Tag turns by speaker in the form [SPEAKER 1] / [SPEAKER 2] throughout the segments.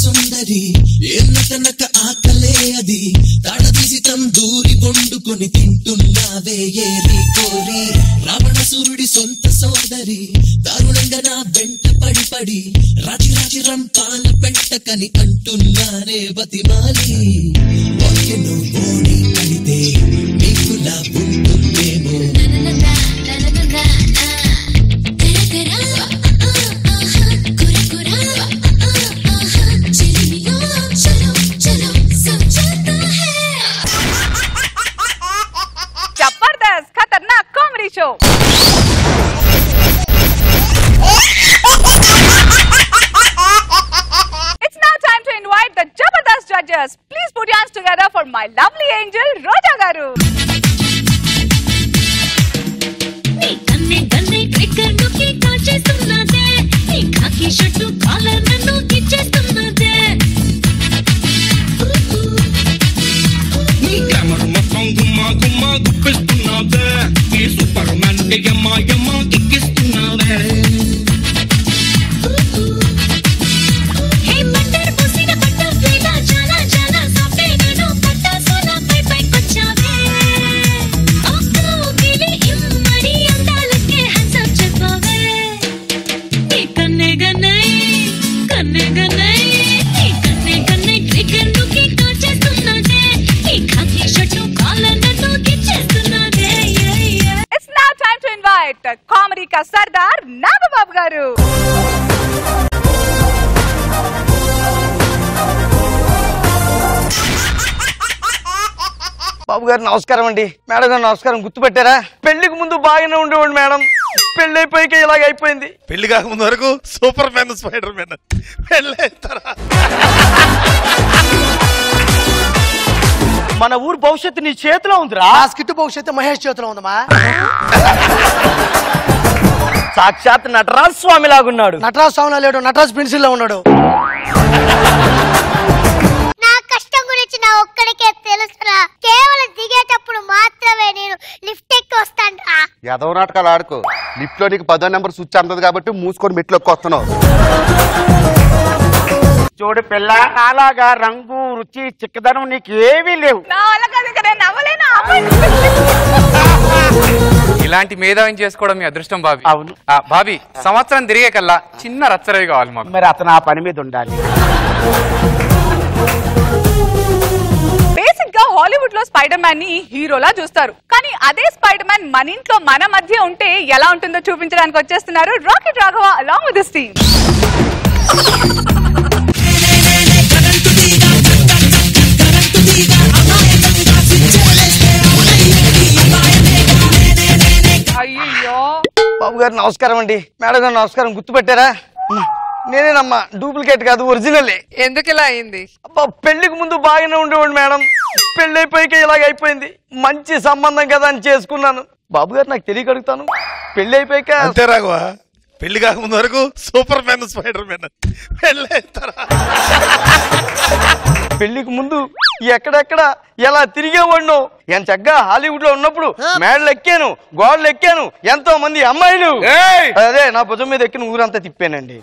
[SPEAKER 1] సుందరి ఏన్నకనక ఆకలే అది తాడదీసి తందూరి వండుకొని తింటున్నావే ఏరి కోరి రావణసురుడి సొంత సోదరి దారుణంగా నా వెంట పడి పడి రాజి రాజి రంపాల పెంటకని అంటున్నారే బతిమాలి వాక్యను ఓడి కలితే నీకులా ఉంటుందేమో
[SPEAKER 2] जबरदस्त खतरनाक comedy show It's now time to invite the Jabardast judges. Please put your hands together for my lovely angel Roja garu. Comedy ka Sardar Nagababu garu.
[SPEAKER 3] బాబు గారు నమస్కారం అండి. మేడం గారు నమస్కారం. గుర్తుపెట్టారా? పెళ్లికి ముందు బాగానే ఉండేవాడు మేడం, పెళ్లి అయిపోయాక ఇలాగ అయిపోయింది.
[SPEAKER 4] పెళ్లి కాకముందు వరకు సూపర్ మ్యాన్ స్పైడర్ మ్యాన్, పెళ్ళైతారా
[SPEAKER 3] మన ఊరు భవిష్యత్తు నీ చేతిలో ఉందిరా.
[SPEAKER 5] ఆ స్కిట్ భవిష్యత్తు మహేష్ చేతిలో ఉందమ్మా.
[SPEAKER 3] సాక్షాత్ నటరాజ్ స్వామి లాగున్నాడు.
[SPEAKER 5] నటరాజ్ స్వామిలో లేడు, నటరాజ్ పెన్సిల్ లో ఉన్నాడు.
[SPEAKER 6] నా కష్టం గురించి నా ఒక్కడికే తెలుసురా. కేవలం దిగేటప్పుడు మాత్రమే నేను లిఫ్ట్ ఎక్కి వస్తాను.
[SPEAKER 7] ఎదవ నాటకాలు ఆడుకో. లిఫ్ట్ లో నీకు 10వ నెంబర్ స్విచ్ అందదు కాబట్టి మూసుకొని మెట్లోకి వస్తున్నావు.
[SPEAKER 3] చూడు పిల్ల, అలాగా రంగు రుచి చిక్కదనం నీకు ఏమీ లేవు.
[SPEAKER 8] ఇలాంటి మేధావిని చేసుకోవడం మీ అదృష్టం బాబీ.
[SPEAKER 3] అవును
[SPEAKER 8] బాబీ, సంవత్సరం తిరిగే కల్లా చిన్న రచ్చరవి కావాలి మాకు.
[SPEAKER 3] మరి అతను ఆ పని మీద ఉండాలి.
[SPEAKER 2] బేసిక్ గా హాలీవుడ్ లో స్పైడర్ మ్యాన్ ని హీరోలా చూస్తారు, కానీ అదే స్పైడర్ మ్యాన్ మన ఇంట్లో మన మధ్య ఉంటే ఎలా ఉంటుందో చూపించడానికి వచ్చేస్తున్నారు rocket Raghava along with his team. అయ్యో
[SPEAKER 3] బాబు గారు నమస్కారం అండి. మేడం గారు నమస్కారం. గుర్తుపెట్టారా? నేనేనమ్మా, డూప్లికేట్ కాదు, ఒరిజినలే.
[SPEAKER 2] ఎందుకు ఇలా అయింది?
[SPEAKER 3] అబ్బా, పెళ్లికి ముందు బాగానే ఉండేవాడు మేడం, పెళ్లి అయిపోయాక ఇలాగ అయిపోయింది. మంచి సంబంధం కదా అని చేసుకున్నాను. బాబు గారు నాకు తెలియక అడుగుతాను, పెళ్లి అయిపోయాక
[SPEAKER 4] అంతే రాఘవ, పెళ్లి కాకముందు వరకు సూపర్ మ్యాన్ స్పైడర్ మ్యాన్, పెళ్ళైతారా
[SPEAKER 3] పెళ్లికి ముందు ఎక్కడెక్కడ ఎలా తిరిగేవాడు. ఎంత చక్కగా హాలీవుడ్ లో ఉన్నప్పుడు మేడలు ఎక్కాను, గోడలు ఎక్కాను, ఎంతో మంది అమ్మాయిలు. అదే నా భుజం మీద ఎక్కిన ఊరంతా తిప్పానండి.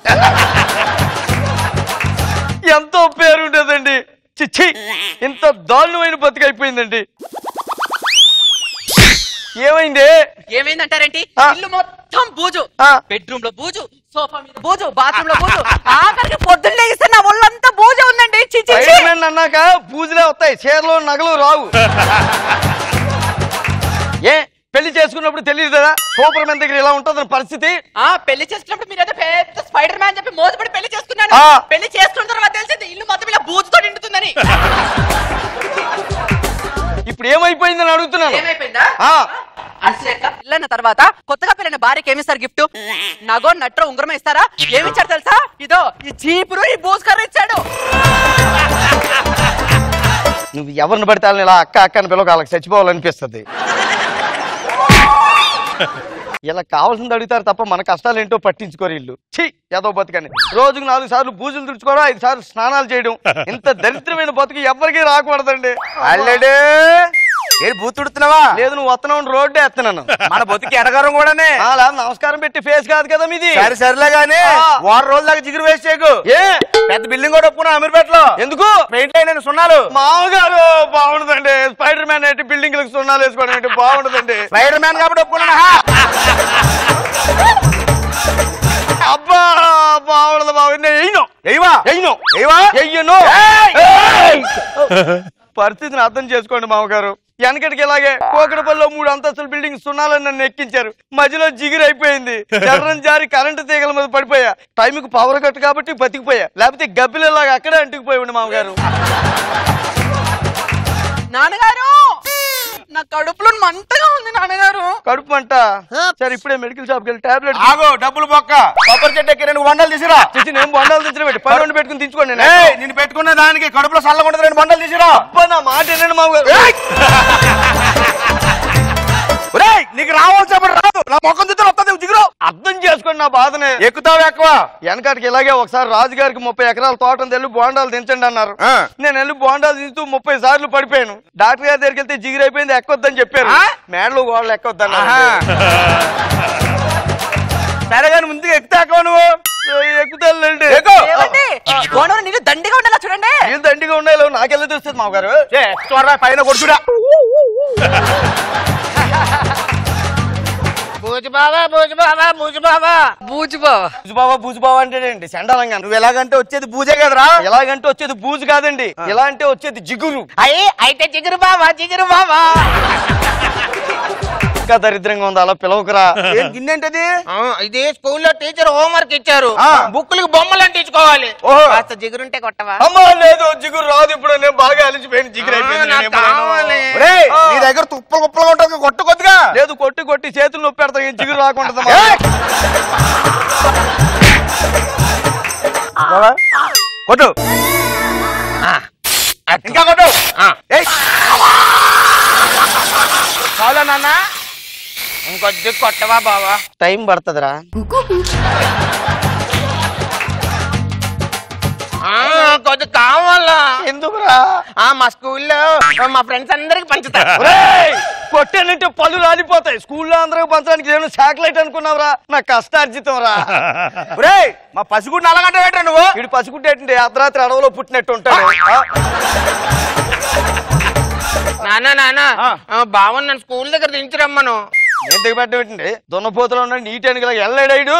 [SPEAKER 3] ఎంతో పేరుండేదండి. చిచ్చి, ఇంత దారుణమైన బతికైపోయిందండి. ఏమైంది?
[SPEAKER 9] ఏమైందంటారేంటి? ఇల్లు మొత్తం బూజు, బెడ్రూమ్ లో బూజు, సోఫా మీద బూజు, బాత్రూమ్ లో బూజు, ఆఖరికి పొద్దున్నే ఇస్తే నా ఒళ్ళంతా బూజు ఉందండి.
[SPEAKER 3] అన్నాక బూజులే వస్తాయి, చీరలు నగలు రావు. ఏ పెళ్లి చేసుకున్నప్పుడు తెలియదు కదా సూపర్ మ్యాన్ దగ్గర ఇలా ఉంటుందని పరిస్థితి.
[SPEAKER 9] పెళ్లి చేసుకున్నప్పుడు మీరు పెద్ద స్పైడర్ మ్యాన్ చెప్పి మోసపడి పెళ్లి చేసుకున్నాను. పెళ్లి చేసుకున్న తర్వాత తెలిసింది ఇల్లు మొత్తం ఇలా బూజుతో నిండుతుందని.
[SPEAKER 3] ఇప్పుడు ఏమైపోయిందని అడుగుతున్నాను.
[SPEAKER 9] పిల్లన్న తర్వాత కొత్తగా పిల్లల భార్యకి ఏమిస్తారు గిఫ్ట్? నగో నట్రో ఉంగరం ఇస్తారా? ఏమిచ్చారు తెలుసా? ఇదో ఈ చీపురు, ఈ బూస్కర్ ఇచ్చాడు.
[SPEAKER 3] నువ్వు ఎవరిని పడితే ఇలా అక్క అక్క అని పిల్లలు వాళ్ళకి చచ్చిపోవాలనిపిస్తుంది. ఇలా కావాల్సింది అడుగుతారు తప్ప మన కష్టాలు ఏంటో పట్టించుకోరు ఇల్లు. ఛీ, ఏదో బతుకని రోజుకు 4 సార్లు పూజలు తుడుచుకోవడం, 5 సార్లు స్నానాలు చేయడం. ఇంత దరిద్రమైన బతుకు ఎవరికి రాకూడదండి. అల్లడే ఏ బూతుడుతున్నావా? లేదు, నువ్వు వస్తున్నావు రోడ్డు వేస్తున్నాను. మన బతుకి ఎడగారం కూడానే. నమస్కారం పెట్టి ఫేస్ కాదు కదా మీది. సరేలే గానీ వారం రోజుల దాకా జిగురు వేస్ట్ చేయకు. ఏ పెద్ద బిల్డింగ్ కూడా ఒప్పుకున్నా అమీర్పేటలో. ఎందుకు? పెయింట్ అయిన సున్నాలు. మామగారు బాగుండదండి. స్పైడర్ మ్యాన్ ఏంటి బిల్డింగ్ లకు సున్నాలు వేసుకోవడం ఏంటి? బాగుండదండి. స్పైడర్ మ్యాన్ కాబట్టి ఒప్పుకున్నా. అబ్బా బాగుండదు బాగుంది. పరిస్థితిని అర్థం చేసుకోండి మామగారు. వెనకటికి ఇలాగే కోకడపల్లిలో 3 అంతస్తుల బిల్డింగ్ సున్నాలని నన్ను ఎక్కించారు. మధ్యలో జిగిరి అయిపోయింది. జర్రం జారి కరెంటు తీగల మీద పడిపోయా. టైంకి పవర్ కట్ కాబట్టి బతికిపోయా. లేకపోతే గబ్బిలేలాగా అక్కడే అంటుకుపోయి మామగారు.
[SPEAKER 9] నాన్నగారు నా కడుపులో మంటగా ఉంది నాన్నగారు.
[SPEAKER 3] కడుపు మంట? సరే ఇప్పుడే మెడికల్ షాప్ కి వెళ్ళి టాబ్లెట్. ఆగో డబ్బులు బొక్క. కొబ్బరి చెట్టు ఎక్కి 2 బండలు తీసిరా. నేను బండలు తీసిన పెట్టి 12 పెట్టుకుని తెచ్చుకోండి. నేను పెట్టుకున్న దానికి కడుపులో చల్లగా ఉంటుంది. 2 బండలు తీసిరా. అబ్బా నా మాట ఏంటండి మామగారు. నీకు రావాల్సినప్పుడు రాదు. నా మొక్కం చూస్తే వస్తుంది జిగురు. అర్థం చేసుకోండి నా బాధనే. ఎక్కుతావు ఎక్కువ. వెనకటికి ఇలాగే ఒకసారి రాజుగారికి 30 ఎకరాల తోటం తెల్లి బోండాలు దించండి అన్నారు. నేను వెళ్ళి బోండాలు దించుతూ 30 సార్లు పడిపోయాను. డాక్టర్ గారి దగ్గరికి వెళ్తే జిగురు అయిపోయింది, ఎక్కొద్దని చెప్పారు. మేడలు గోడలు ఎక్కొద్దన్నారు. సరే కానీ ముందుగా ఎక్కుతాకో నువ్వు. ఎక్కుతానండి.
[SPEAKER 9] నీళ్ళు దండిగా ఉండాలా చూడండి.
[SPEAKER 3] నీళ్ళు దండిగా ఉండాలి. నాకెళ్ళి తెలుస్తుంది మామగారు. పైన కొడుకురా. బూజుబావా అంటేనండి చండాలంగా. నువ్వు ఎలాగంటే వచ్చేది బూజే కదరా. ఎలాగంటే వచ్చేది బూజు కాదండి. ఎలా అంటే వచ్చేది జిగురు.
[SPEAKER 9] అయితే జిగురు బావా జిగురు బావా.
[SPEAKER 3] ఇంకా దరిద్రంగా ఉంది, అలా పిలవకురా. గిన్నెంటది?
[SPEAKER 9] ఇది స్కూల్లో టీచర్ హోంవర్క్ ఇచ్చారు. బుక్కులకు బొమ్మలు అంటించుకోవాలి. కాస్త జిగురుంటే కొట్టవా?
[SPEAKER 3] అమ్మా లేదు, జిగురు రాదు. ఇప్పుడు నేను బాగా అలిసిపోయిన జిగురు అయిపోయింది. నీ దగ్గర తుప్పలు కుప్పలుగా ఉంటుంది. కొట్టు కొద్దిగా. లేదు, కొట్టి కొట్టి చేతులు నొప్పి పెడతాయి. జిగురు రాకుండా కొట్టు. ఇంకా కొట్టు.
[SPEAKER 9] చాలా నాన్న ఇంకొద్ది కొట్టవా బావా?
[SPEAKER 3] టైం పడుతుందిరా.
[SPEAKER 9] కొద్ది కావాలా?
[SPEAKER 3] ఎందుకురా?
[SPEAKER 9] మా స్కూల్లో మా ఫ్రెండ్స్ అందరికి పంచుతారు.
[SPEAKER 3] కొట్టానంటే పళ్ళు రాలిపోతాయి. స్కూల్లో అందరికి పంచడానికి నేను శాటిలైట్ అనుకున్నావురా. నా కష్టార్జితం రా. మా పసిగుడ్ని అలాగంటే ఏంటా నువ్వు? ఇటు పసిగుడ్డు ఏంటంటే అర్ధరాత్రి అడవులో పుట్టినట్టు ఉంటాడు.
[SPEAKER 9] నాన్న బావని నన్ను స్కూల్ దగ్గర దించరమ్మను.
[SPEAKER 3] నేను దిగబెట్టండి. దున్నపోతులు ఉన్నాడు. నీటానికి వెళ్ళాడు.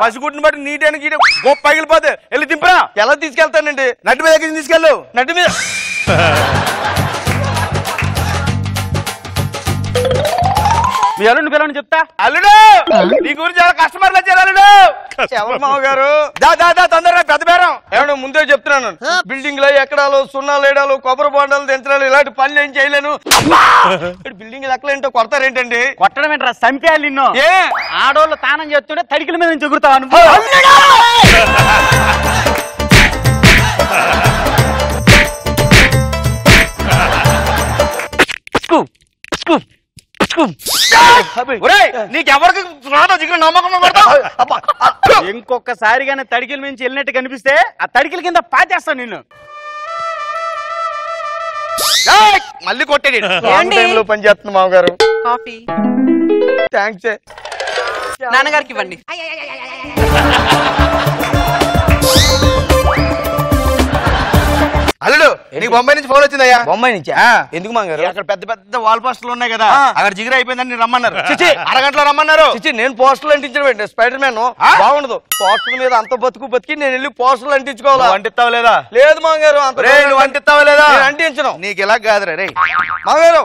[SPEAKER 3] పసిగుడ్డుని బట్టి నీటానికి గొప్ప పగిలిపోతే వెళ్ళి దింపరా. ఎలా తీసుకెళ్తానండి? నడ్డి మీద ఎక్కి తీసుకెళ్ళు. నడ్డి మీద. మీ అల్లుడిని పిల్లలు చెప్తా. అల్లుడు నీ గురించి చాలా కస్టమర్లు వచ్చారు. అల్లుడు ఎవరు మామగారు? తొందరగా పెద్ద బేరం. ఏమన్నా ముందే చెప్తున్నాను. బిల్డింగ్ లో ఎక్కడాలు సున్నాలు వేయడాలు కొబ్బరి బొండాలు దించడాలు ఇలాంటి పనులు ఏం చేయలేను. బిల్డింగ్ ఎక్కలేంటో కొడతారేంటండి?
[SPEAKER 10] కొట్టడం ఏంట్రా? చంపేయాలి నిన్ను.
[SPEAKER 3] ఏ
[SPEAKER 10] ఆడోళ్ళు తానం చేస్తుంటే తడికిల మీద నుంచి ఎగురుతావు.
[SPEAKER 3] నీకెవరికి నమ్మకం పడతావు?
[SPEAKER 10] ఇంకొకసారిగానే తడికిల నుంచి వెళ్ళినట్టు కనిపిస్తే ఆ తడికిల కింద పాచేస్తాను నిన్ను.
[SPEAKER 3] మళ్ళీ కొట్టేది. పని చేస్తుంది మామగారు.
[SPEAKER 9] కాఫీ.
[SPEAKER 3] థ్యాంక్స్.
[SPEAKER 9] నాన్నగారికి ఇవ్వండి.
[SPEAKER 3] అల్లుడు నీకు బొంబాయి నుంచి ఫోన్ వచ్చిందయ్యా. బొంబాయి నుంచి? ఎందుకు మామగారు? అక్కడ పెద్ద పెద్ద వాల్ పోస్టర్లు ఉన్నాయి కదా, అక్కడ జిగిరి అయిపోయిందని రమ్మన్నారు. అరగంటలో రమ్మన్నారు. నేను పోస్టర్లు అంటించడం స్పైడర్ మ్యాన్ బాగుండదు. పోస్టర్ మీద అంత బతికి నేను వెళ్ళి పోస్టర్లు అంటించుకోవాలి. అంటిస్తావా లేదా? లేదు మామగారు. నువ్వు అంటిస్తావా లేదా? అంటించను. నీకు ఇలా కాదురా రే మామగారు.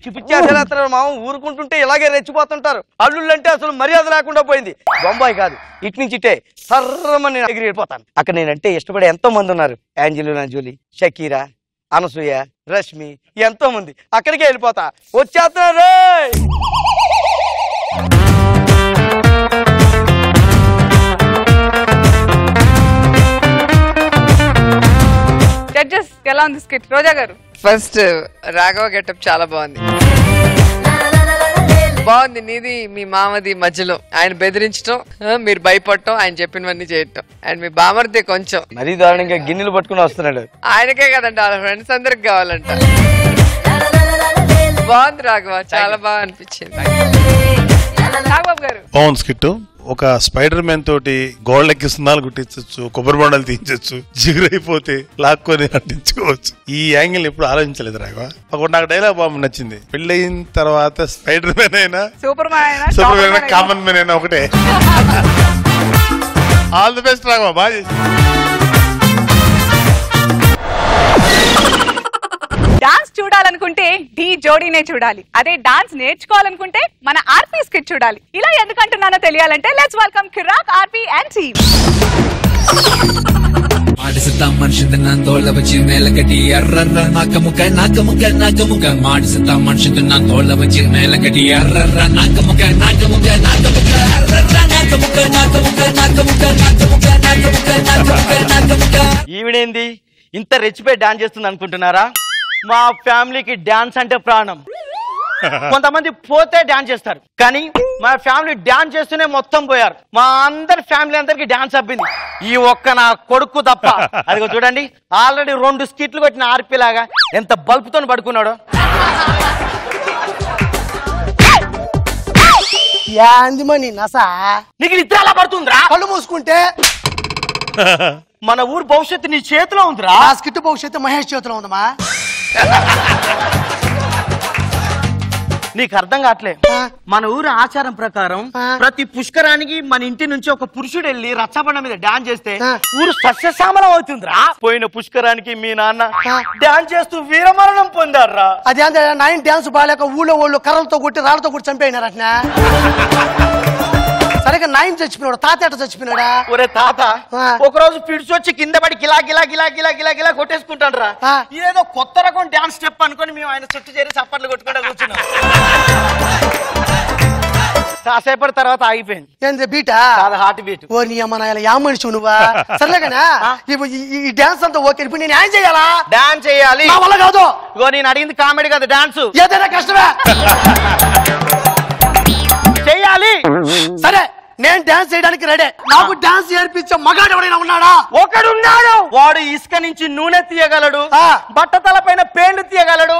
[SPEAKER 3] చూపించేస్తారు మామ. ఊరుకుంటుంటే ఇలాగే రెచ్చిపోతుంటారు. అల్లుళ్ళు అంటే అసలు మర్యాద లేకుండా పోయింది. బొంబాయి కాదు, ఇటు నుంచి ఇటే సర్రమని ఎగిరి వెళ్ళిపోతాను. అక్కడ నేనంటే ఇష్టపడే ఎంతో మంది ఉన్నారు. యాంజెలినా జోలీ, షకీరా, అనసూయ, రష్మి, ఎంతో మంది. అక్కడికే వెళ్ళిపోతా. వచ్చేస్తున్నారు.
[SPEAKER 2] జడ్జెస్ ఎలా ఉంది స్కిట్? రోజా గారు.
[SPEAKER 11] ఫస్ట్ రాఘవ గెటప్ చాలా బాగుంది. బాగుంది. నీది మీ మామది మధ్యలో ఆయన బెదిరించడం, మీరు భయపడటం, ఆయన చెప్పినవన్నీ చేయటం. అండ్ మీ బామర్ది కొంచెం
[SPEAKER 3] మరీ దారుణంగా గిన్నెలు పట్టుకుని వస్తున్నాడు.
[SPEAKER 11] ఆయనకే కదండి, వాళ్ళ ఫ్రెండ్స్ అందరికి కావాలంట. బాగుంది రాఘవ, చాలా బాగా అనిపించింది.
[SPEAKER 2] నాగబాబు గారు
[SPEAKER 4] పవన్ స్కిట్ ఒక స్పైడర్ మ్యాన్ తోటి గోళ్ళకి సున్నాలు గుట్టించచ్చు, కొబ్బరి బొండాలు తీయించచ్చు, జిగురైపోతే లాక్కొని అంటించుకోవచ్చు. ఈ యాంగిల్ ఎప్పుడు ఆలోచించలేదు రాఘవ. అప్పుడు నాకు డైలాగ్ బాంబు నచ్చింది. పెళ్ళయిన తర్వాత స్పైడర్ మ్యాన్ అయినా
[SPEAKER 2] సూపర్ మ్యాన్
[SPEAKER 4] కామన్ మ్యాన్ అయినా ఒకటే. ఆల్ ది బెస్ట్ రాఘవ, బాగా చేసి.
[SPEAKER 2] డాన్స్ చూడాలనుకుంటే ఢీ జోడీనే చూడాలి. అదే డాన్స్ నేర్చుకోవాలనుకుంటే మన ఆర్పీ స్కిట్ చూడాలి. ఇలా ఎందుకంటున్నానో తెలియాలంటే let's welcome Kirak RP and team.
[SPEAKER 1] ಮಾಡಿಸುತ್ತ ಮನುಷ್ಯದ ನಂದೋಳ ಬಚ್ಚಿ ಮೇಲೆ ಕಟ್ಟಿ ಅರ್ರರ್ರ ನಾಕ ಮುಖ ನಾಕ ಮುಖ ನಾಕ ಮುಖ ಮಾಡಿಸುತ್ತ ಮನುಷ್ಯದ ನಂದೋಳ ಬಚ್ಚಿ ಮೇಲೆ ಕಟ್ಟಿ ಅರ್ರರ್ರ ನಾಕ ಮುಖ ನಾಕ ಮುಖ ನಾಕ ಮುಖ ಅರ್ರರ್ರ ನಾಕ ಮುಖ ನಾಕ ಮುಖ ನಾಕ ಮುಖ ನಾಕ ಮುಖ ನಾಕ ಮುಖ ನಾಕ ಮುಖ ನಾಕ ముఖ.
[SPEAKER 3] ఈవిడేంది ఇంత రెచ్చిపోయి డాన్స్ చేస్తుంది అనుకుంటున్నారా? మా ఫ్యామిలీకి డాన్స్ అంటే ప్రాణం. కొంతమంది పోతే డాన్స్ చేస్తారు, కానీ మా ఫ్యామిలీ డాన్స్ చేస్తూనే మొత్తం పోయారు. మా అందరి ఫ్యామిలీ అందరికి డాన్స్ అబ్బింది, ఈ ఒక్క నా కొడుకు తప్ప. అదిగో చూడండి, ఆల్రెడీ 2 స్కిట్లు కొట్టిన ఆర్పి లాగా ఎంత బల్పుతో పడుకున్నాడు. నీకు నిద్ర అలా పడుతుందిరా?
[SPEAKER 5] కళ్ళు మూసుకుంటే
[SPEAKER 3] మన ఊరు భవిష్యత్తు నీ చేతిలో ఉందిరా.
[SPEAKER 5] ఆ స్కిట్ భవిష్యత్తు మహేష్ చేతిలో ఉందమ్మా.
[SPEAKER 3] నీకు అర్థం కావట్లే. మన ఊరు ఆచారం ప్రకారం ప్రతి పుష్కరానికి మన ఇంటి నుంచి ఒక పురుషుడు వెళ్ళి రచ్చబండ మీద డాన్స్ చేస్తే ఊరు సస్యశ్యామలం అవుతుందిరా. పోయిన పుష్కరానికి మీ నాన్న డాన్స్ చేస్తూ వీరమరణం పొందారా.
[SPEAKER 5] అదే నైన్ డాన్స్ బాగాలేక ఊళ్ళో వాళ్ళు కర్రలతో కొట్టి రాళ్ళతో కొట్టి చంపేయినారు అట్నా. సరిగ్గా 9 చచ్చిపోయినాడు. తాత ఎట చచ్చిపోయినాడా?
[SPEAKER 3] ఒరే తాత ఒక రోజు పిడిచి వచ్చి కింద పడి గిలా గిలా గిలా గిలా గిలా గిలా కొట్టేసుకుంటాడు రా. ఏదో కొత్త రకం డాన్స్ స్టెప్ అనుకుని మేము ఆయన చుట్టూ చేరి చప్పట్లు కొట్టుకుంటా కూర్చున్నాం. కాసేపటి తర్వాత ఆగిపోయింది.
[SPEAKER 5] ఏంది బీటా?
[SPEAKER 3] Heart beat.
[SPEAKER 5] ఓ నీ అమ్మ నాయన యా మనిషి నువ్వా? సర్లేగానా ఈ డాన్స్ అంతా ఓకే. ఇప్పుడు నేను ఏం చేయాలా?
[SPEAKER 3] డాన్స్ చేయాలి.
[SPEAKER 5] నా వల్ల కాదు.
[SPEAKER 3] ఇగో నేను అడిగింది కామెడీ కదా, డాన్స్.
[SPEAKER 5] ఏదైనా కష్టమే.
[SPEAKER 3] చెయ్యాలి.
[SPEAKER 5] సరే నేను డాన్స్ చేయడానికి రెడీ. నాకు డాన్స్ నేర్పించే మగాడు ఎవరైనా ఉన్నాడా?
[SPEAKER 3] ఒకడున్నాడు. వాడు ఇసుక నుంచి నూనె తీయగలడు, బట్టతల పైన పేండు తీయగలడు,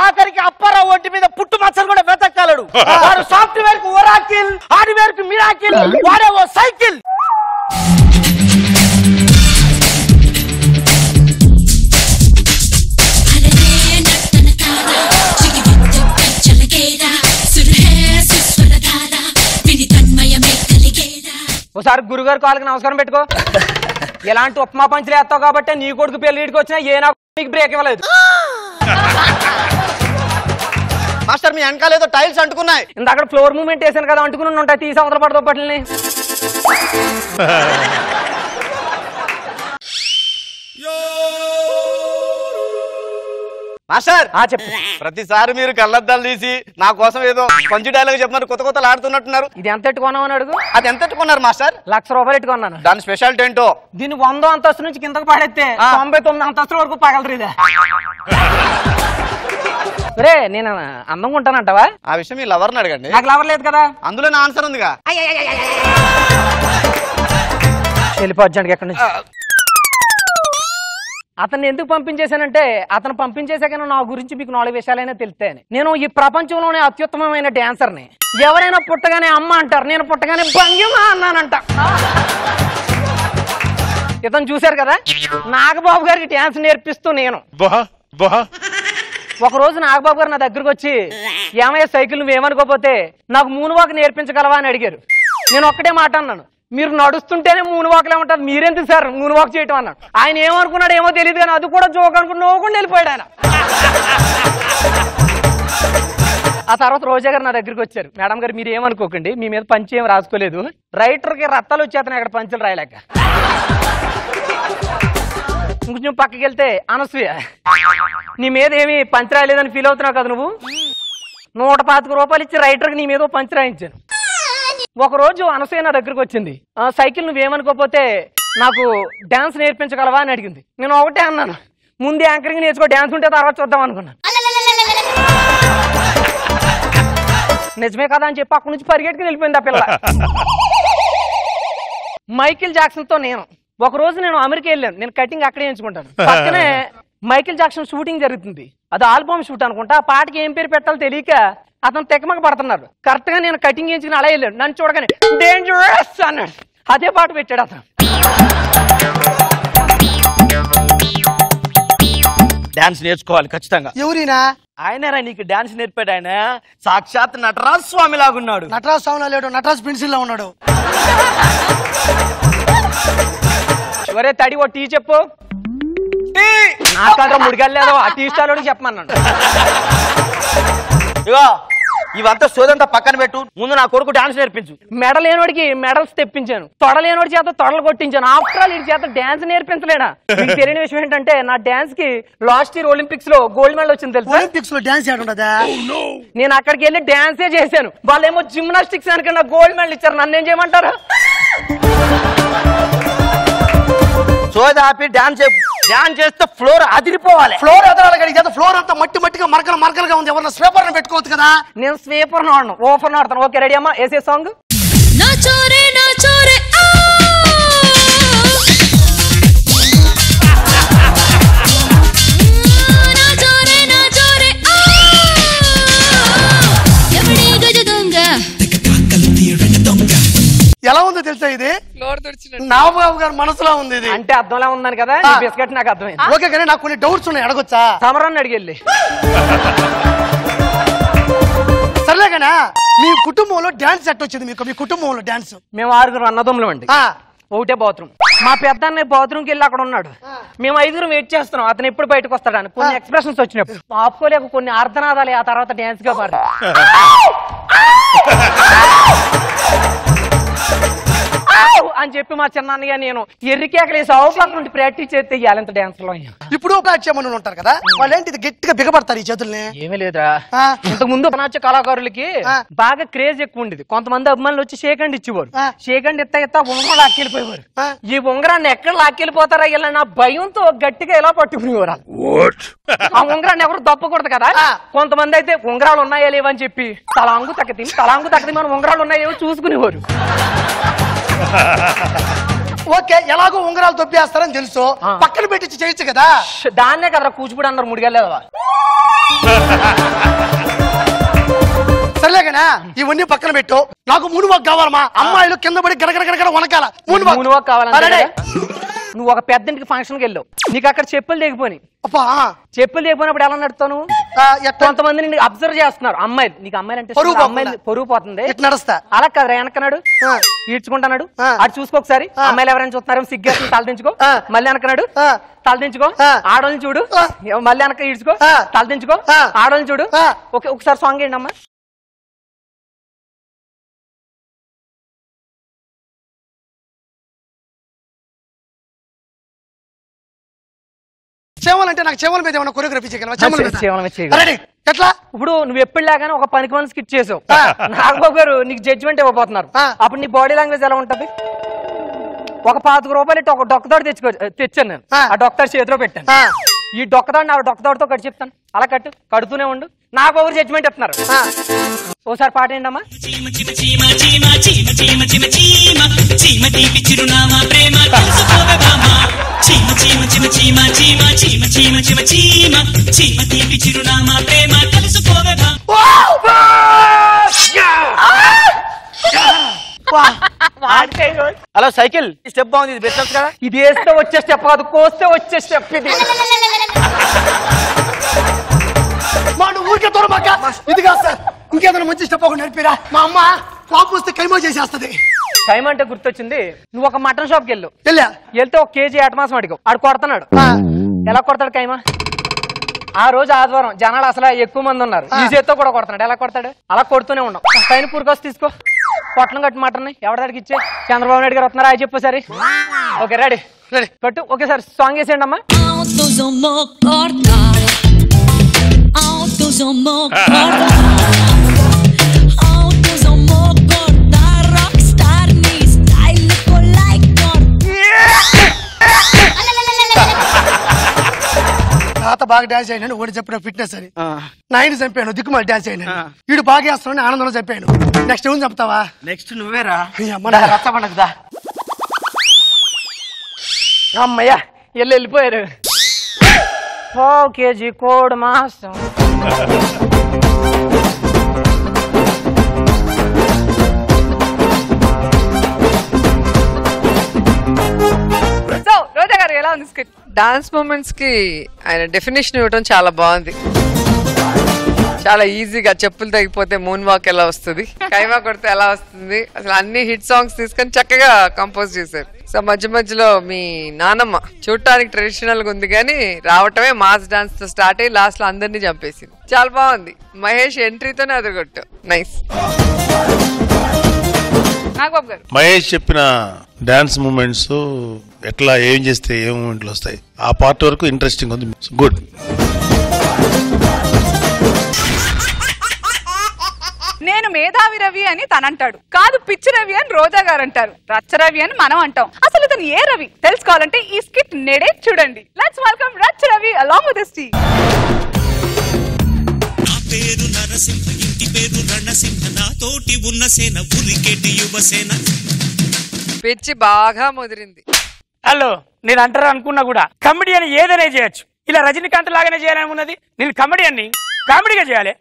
[SPEAKER 3] ఆఖరికి అప్పారావు ఒంటి మీద పుట్టు మచ్చలు కూడా వెతకగలడు. వాడు సాఫ్ట్వేర్ కు ఒరాకిల్, హార్డ్వేర్ కు మిరాకిల్, వాడే ఓ సైకిల్.
[SPEAKER 9] ఒకసారి గురుగారు కాళ్ళకి నమస్కారం పెట్టుకో. ఎలాంటి ఉప్మా పంచులు వేస్తావు కాబట్టి నీ కొడుకు పెళ్లిడికి వచ్చినా ఏ నాకు బ్రేక్ ఇవ్వలేదు.
[SPEAKER 3] మాస్టర్ మీ వెనకాల ఏదో టైల్స్ అంటుకున్నాయి.
[SPEAKER 9] ఇందాక ఫ్లోర్ మూవ్మెంట్ వేసాను కదా, అంటుకుని ఉంటాయి. తీసి అవతల పడతావు బట్టలని.
[SPEAKER 3] మాస్టర్ చెప్పు. ప్రతిసారి మీరు కళ్ళద్దాలు తీసి నా కోసం ఏదో పంచు డైలాగ్ చెప్తున్నారు, కొత్త కొత్తలు ఆడుతున్నట్టున్నారు.
[SPEAKER 9] ఇది ఎంత ఎట్టుకున్నావు అని అడుగు.
[SPEAKER 3] అది ఎంత ఎట్టుకున్నారు మాస్టర్?
[SPEAKER 9] 1,00,000 రూపాయలు ఎట్టుకున్నాను.
[SPEAKER 3] దాని స్పెషాలిటీ ఏంటో?
[SPEAKER 9] దీన్ని 100 అంతస్తు నుంచి కిందకు పడేస్తే 99 అంతస్తుల వరకు పగలరు. ఇదే రే నేను అందంగా ఉంటానంటావా?
[SPEAKER 3] ఆ విషయం మీ లవర్ని అడగండి.
[SPEAKER 9] నాకు లవర్ లేదు కదా.
[SPEAKER 3] అందులో నా ఆన్సర్ ఉందిగా.
[SPEAKER 9] వెళ్ళిపోవచ్చాడు ఎక్కడి నుంచి. అతన్ని ఎందుకు పంపించేశానంటే, అతను పంపించేశాకైనా నా గురించి మీకు 4 విషయాలైనా తెలుస్తాయని. నేను ఈ ప్రపంచంలోనే అత్యుత్తమమైన డాన్సర్ని. ఎవరైనా పుట్టగానే అమ్మ అంటారు, నేను పుట్టగానే భంగిమా అన్నానంట. ఇతను చూశారు కదా, నాగబాబు గారికి డాన్స్ నేర్పిస్తూ నేను. ఒక రోజు నాగబాబు గారు నా దగ్గరకు వచ్చి, ఏమయ్య సైకిల్ నువ్వేమనుకోపోతే నాకు మూన్ వాక్ నేర్పించగలవా అని అడిగారు. నేను ఒక్కటే మాట అన్నాను, మీరు నడుస్తుంటేనే మూన్ వాక్లు ఏమంటారు, మీరెందుకు సార్ మూన్ వాక్ చేయటం అన్నాడు. ఆయన ఏమనుకున్నాడు ఏమో తెలియదు, కానీ అది కూడా జోక్ అనుకుని నవ్వుకుండా వెళ్ళిపోయాడు ఆయన. ఆ తర్వాత రోజా గారు నా దగ్గరికి వచ్చారు. మేడం గారు మీరు ఏమనుకోకండి, మీ మీద పంచి ఏం రాసుకోలేదు, రైటర్కి రత్తాలు వచ్చేతను అక్కడ పంచులు రాయలేక. ఇంకొంచెం పక్కకి వెళ్తే, అనసూయ నీ మీద ఏమి పంచి రాయలేదని ఫీల్ అవుతున్నావు కదా నువ్వు, 125 రూపాయలు ఇచ్చి రైటర్కి నీ మీద పంచి రాయించాను. ఒకరోజు అనసూయ నా దగ్గరకు వచ్చింది, సైకిల్ నువ్వేమనుకోపోతే నాకు డాన్స్ నేర్పించగలవా అని అడిగింది. నేను ఒకటే అన్నాను, ముందు యాంకరింగ్ నేర్చుకో, డాన్స్ ఉంటే తర్వాత చూద్దాం అనుకున్నాను. నిజమే కదా అని చెప్పి అక్కడి నుంచి పరిగెట్టుకుని వెళ్ళిపోయింది ఆ పిల్ల. మైకిల్ జాక్సన్ తో నేను ఒక రోజు నేను అమెరికా వెళ్ళాను. నేను కటింగ్ అక్కడే ఎంచుకుంటాను. పక్కనే మైకిల్ జాక్సన్ షూటింగ్ జరుగుతుంది. అది ఆల్బమ్ షూట్ అనుకుంటా. ఆ పాటకి ఏం పేరు పెట్టాలో తెలియక అతను తెగమక పడుతున్నారు. కరెక్ట్ గా నేను కటింగ్ ఎంచుకుని అలా వెళ్ళాను. నన్ను చూడగానే డేంజరస్ అన్నాడు. అదే పాట పెట్టాడు అతను.
[SPEAKER 3] డాన్స్ నేర్చుకోవాలి ఖచ్చితంగా.
[SPEAKER 5] ఎవరినా?
[SPEAKER 3] ఆయనరా నీకు డాన్స్ నేర్పాడు. ఆయన సాక్షాత్ నటరాజ్ స్వామి లాగున్నాడు.
[SPEAKER 5] నటరాజ్ స్వామిలో లేడు, నటరాజ్ పెన్సిల్ లో ఉన్నాడు.
[SPEAKER 9] ఒరే తడి ఓ టీ చెప్పు. నాకంటే ముడిగలేదు ఆ టీ స్టాల్ చెప్పమన్నాడు.
[SPEAKER 3] ఇగో ఇవంతా సోదంతా పక్కన పెట్టు, ముందు నా కొడుకు డాన్స్ నేర్పించు.
[SPEAKER 9] మెడ లేనోడికి మెడల్స్ తెప్పించాను, తొడ లేనోడి చేత తొడలు కొట్టించాను. ఆఫ్టర్ ఆల్ ఈ చేత డాన్స్ నేర్పించలేడా? మీకు తెలియని విషయం ఏంటంటే నా డాన్స్ కి లాస్ట్ ఇయర్ ఒలింపిక్స్ లో గోల్డ్ మెడల్ వచ్చింది తెలుసు.
[SPEAKER 5] ఒలింపిక్స్ లో డాన్స్ చేయడం
[SPEAKER 9] నేను అక్కడికి వెళ్ళి డాన్సే చేశాను. వాళ్ళేమో జిమ్నాస్టిక్స్ అనుకున్న గోల్డ్ మెడల్ ఇచ్చారు. నన్ను ఏం చేయమంటారు?
[SPEAKER 3] సోదాపి డాన్స్ చేస్తే ఫ్లోర్ అదిరిపోవాలి.
[SPEAKER 5] ఫ్లోర్ ఎదరాలి. ఫ్లోర్ అంతా మట్టిగా మరకలుగా ఉంది. ఎవరన్నా స్వీపర్ పెట్టుకోవచ్చు కదా.
[SPEAKER 9] నేను స్వీపర్ ఆడను, ఓఫర్ ఆడతాను. ఓకే రెడీ అమ్మా, వేసే సాంగ్.
[SPEAKER 5] ఎలా ఉందో తెలుసా ఇది? నాగబాబు గారి మనసులో ఉంది ఇది.
[SPEAKER 9] అంటే అర్థంలా ఉందని కదా బిస్కెట్ నాకు అర్థమైంది.
[SPEAKER 5] ఓకే కానీ నాకు కొన్ని డౌట్స్ ఉన్నాయి, అడగొచ్చా?
[SPEAKER 9] సమరాన్ని అడిగెళ్ళి.
[SPEAKER 5] సర్లేగానా మీ కుటుంబంలో డాన్స్ సెట్ వచ్చింది మీకు? మీ కుటుంబంలో డాన్స్?
[SPEAKER 9] మేము 6 అన్నదమ్ములు అండి. ఒకటే బాత్రూమ్. మా పెద్ద అన్నయ్య బాత్రూమ్కి వెళ్ళి అక్కడ ఉన్నాడు. మేము 5 వెయిట్ చేస్తున్నాం అతను ఎప్పుడు బయటకు వస్తాడని. కొన్ని ఎక్స్ప్రెషన్స్ వచ్చినప్పుడు ఆపుకోలేక కొన్ని అర్ధనాదాలు, ఆ తర్వాత డాన్స్ గా పాడు అని చెప్పి మా చిన్నయ్య నేను ఎర్రికేకలేసి అవపక్క నుండి ప్రాక్టీస్ చేస్తే ఇవ్వాలంత డాన్స్ లో.
[SPEAKER 5] ఇప్పుడు నాట్యమని ఉంటారు కదా, వాళ్ళు ఏంటి గట్టిగా బిగపడతారు ఈ చేతుల్ని?
[SPEAKER 9] ఏమీ లేదా, ఇంతకు ముందు నాట్య కళాకారులకి బాగా క్రేజ్ ఎక్కువ ఉండేది. కొంతమంది అభిమానులు వచ్చి షేక్ హ్యాండ్ ఇచ్చేవారు. షేక్ హ్యాండ్ ఇత్తా ఉంగరం లాక్కెళ్ళిపోయేవారు. ఈ ఉంగరాన్ని ఎక్కడ లాక్కెళ్ళిపోతారా ఇలా నా భయంతో గట్టిగా ఎలా పట్టుకునేవారు. ఆ ఉంగరాన్ని ఎవరు దప్పకూడదు కదా. కొంతమంది అయితే ఉంగరాలు ఉన్నాయా లేవని చెప్పి తలాంగు తక్కది మనం ఉంగరాలు ఉన్నాయేమో చూసుకునేవారు.
[SPEAKER 5] ఓకే, ఎలాగో ఉంగరాలు దొబ్బేస్తారని తెలుసు, పక్కన పెట్టి చేయొచ్చు కదా.
[SPEAKER 9] దాన్నే కదరా కూచిపూడి అన్నారు. ముడిగలేదా?
[SPEAKER 5] సర్లేగానా ఇవన్నీ పక్కన పెట్టు. నాకు మూనువాక్ కావాలమ్మా. అమ్మాయిలు కింద పడి గడగడ వనకాల.
[SPEAKER 9] మూనువాక్ కావాలంటే నువ్వు ఒక పెద్దంటికి ఫంక్షన్ కి వెళ్ళావు, నీకు అక్కడ చెప్పులు దిగిపోయి. చెప్పులు దిగిపోయినప్పుడు ఎలా నడుతాను? కొంతమంది అబ్జర్వ్ చేస్తున్నారు అమ్మాయిలు. నీకు అమ్మాయిలు అంటే అమ్మాయిలు పొరుగు పోతుంది నడుస్తా. అలా కదరా వెనకన్నాడు ఈడ్చుకుంటున్నాడు. అటు చూసుకో ఒకసారి. అమ్మాయిలు ఎవరైనా చూస్తున్నారు సిగ్గేస్తుంది, తలదించుకో. మళ్ళీ వెనకన్నాడు, తలదించుకో. ఆడోళ్ళని చూడు, మళ్ళీ వెనక ఈడ్చుకో, తలదించుకో. ఆడోళ్ళని చూడు. ఒకసారి సాంగ్ ఏంటి అమ్మా?
[SPEAKER 5] చేవాలంటే నాకు చేవల మీద ఏమైనా కొరియోగ్రఫీ చేయగలవా? ఎట్లా?
[SPEAKER 9] ఇప్పుడు నువ్వు ఎప్పుడులాగానే ఒక 10 మంది స్కిట్ చేసావు. నాగబాబు గారు నీకు జడ్జిమెంట్ ఇవ్వబోతున్నారు. అప్పుడు నీ బాడీ లాంగ్వేజ్ ఎలా ఉంటది? ఒక 25 రూపాయలు ఒక డొక్కదాడు తెచ్చాను నేను. ఆ డొక్కదాడు చేతిలో పెట్టాను. ఈ డొక్కదాడు నా డొక్కదాడుతో కట్టి చెప్తాను. అలా కడుతూనే ఉండు. నాగబాబు గారు జడ్జిమెంట్ ఇస్తున్నారు. ఓసారి పాట ఏంటమ్మా?
[SPEAKER 3] హలో సైకిల్ స్టెప్ బాగుంది, ఇది బెస్ట్ కదా.
[SPEAKER 9] ఇది వేస్తే వచ్చే స్టెప్ కాదు, కోస్తే వచ్చే స్టెప్ ఇది.
[SPEAKER 5] ఊరికే తోరమాక. ఇది కాదు సార్, ఇంకేదైనా మంచి స్టెప్ ఒక నడిపిరా. మా అమ్మ కాపు వస్తే కైమా చేసేస్తుంది.
[SPEAKER 9] కైమా అంటే గుర్తొచ్చింది, నువ్వు ఒక మటన్ షాప్ కి వెళ్తే ఒక కేజీ అటమాసం అడిగావు. ఆడు కొడతాడు. ఎలా కొడతాడు కైమా? ఆ రోజు ఆదివారం జనాలు అసలు ఎక్కువ మంది ఉన్నారు. ఈ చేత్తో కూడా కొడతాడు. ఎలా కొడతాడు? అలా కొడుతూనే ఉన్నాం. పైన పూరుకొచ్చి తీసుకో, పొట్లం కట్టి మటన్ ఎవరికి ఇచ్చే. చంద్రబాబు నాయుడు గారు వస్తున్నారా? అది చెప్పు సరే. ఓకే రెడీ కట్టు. ఓకే సార్ సాంగ్ వేసేయండి అమ్మా.
[SPEAKER 5] తాత బాగా డాన్స్ అయినాను ఒకటి చెప్పిన ఫిట్నెస్ అని నైన్ చంపాను దిక్కుమాలి డాన్స్ అయినా వీడు బాగా వేస్తున్నాను ఆనందంలో చెప్పాను నెక్స్ట్ ఏం చెప్తావా
[SPEAKER 3] నెక్స్ట్ నువ్వేరా
[SPEAKER 5] రచ్చబండకుదా
[SPEAKER 9] అమ్మయ్యా వెళ్ళిపోయారు 4 kg కోడి మాంసం
[SPEAKER 2] సో రోజా గారు ఎలా ఉంది స్కిట్?
[SPEAKER 11] డాన్స్ మూమెంట్స్ కి ఆయన డెఫినేషన్ ఇవ్వడం చాలా బాగుంది. చాలా ఈజీగా చెప్పులు తగ్గిపోతే మూన్ వాక్ ఎలా వస్తుంది, కైమా కొడితే ఎలా వస్తుంది, అసలు అన్ని హిట్ సాంగ్స్ తీసుకొని చక్కగా కంపోజ్ చేశారు. సో మధ్య మధ్యలో మీ నానమ్మ చూడటానికి ట్రెడిషనల్ గా ఉంది కానీ రావటమే మాస్ డాన్స్ తో స్టార్ట్ అయ్యి లాస్ట్ లో అందరినీ చంపేసింది. చాలా బాగుంది. మహేష్ ఎంట్రీతోనే అదగొట్టు. నైస్.
[SPEAKER 2] నాగబాబు గారు
[SPEAKER 4] మహేష్ చెప్పిన డాన్స్ మూమెంట్స్ ఎట్లా ఏం చేస్తే ఏ మూమెంట్లు వస్తాయి ఆ పార్ట్ వరకు ఇంట్రెస్టింగ్ ఉంది. గుడ్.
[SPEAKER 2] నేను మేధావి రవి అని తనంటాడు, కాదు పిచ్చి రవి అని రోజా గారు అంటారు, రచ్చ రవి అని మనం అంటాం. అసలు ఇతను ఏ రవి తెలుసుకోవాలంటే ఈ స్కిట్ నేడే చూడండి. లెట్స్ వెల్కమ్ రచ్చ Ravi along with this team.
[SPEAKER 12] నా పేరు నరసింహ, ఇంటి పేరు రణసింహ, నా తోటి ఉన్న సేన ఉరికెటి యువసేన.
[SPEAKER 11] పిచ్చి బాగా ముదిరింది.
[SPEAKER 9] హలో, నేను అంటారు అనుకున్నా కూడా కమెడియన్ ఏదైనా చేయొచ్చు. ఇలా రజనీకాంత్ లాగానే చేయాలని ఉన్నది. నేను కమెడియన్ని కామెడీగా చేయాలి.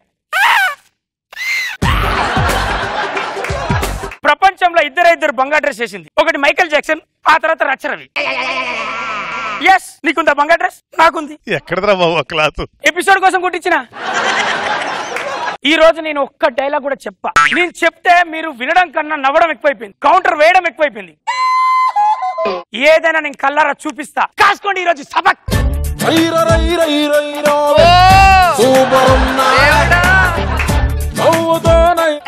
[SPEAKER 9] ప్రపంచంలో ఇద్దరు బంగా డ్రెస్ వేసింది. ఒకటి మైకేల్ జాక్సన్, ఆ తర్వాత రచ్చరవి. ఎస్, నీకుందా బంగా డ్రెస్? నాకుంది.
[SPEAKER 4] ఎక్కడరా బాబు క్లాత్?
[SPEAKER 9] ఎపిసోడ్ కోసం కుట్టించిన. ఈ రోజు నేను ఒక్క డైలాగ్ కూడా చెప్పా. నేను చెప్తే మీరు వినడం కన్నా నవ్వడం ఎక్కువైపోయింది, కౌంటర్ వేయడం ఎక్కువైపోయింది. ఏదైనా నేను కల్లారా చూపిస్తా. కాసుకోండి ఈ రోజు సబక్.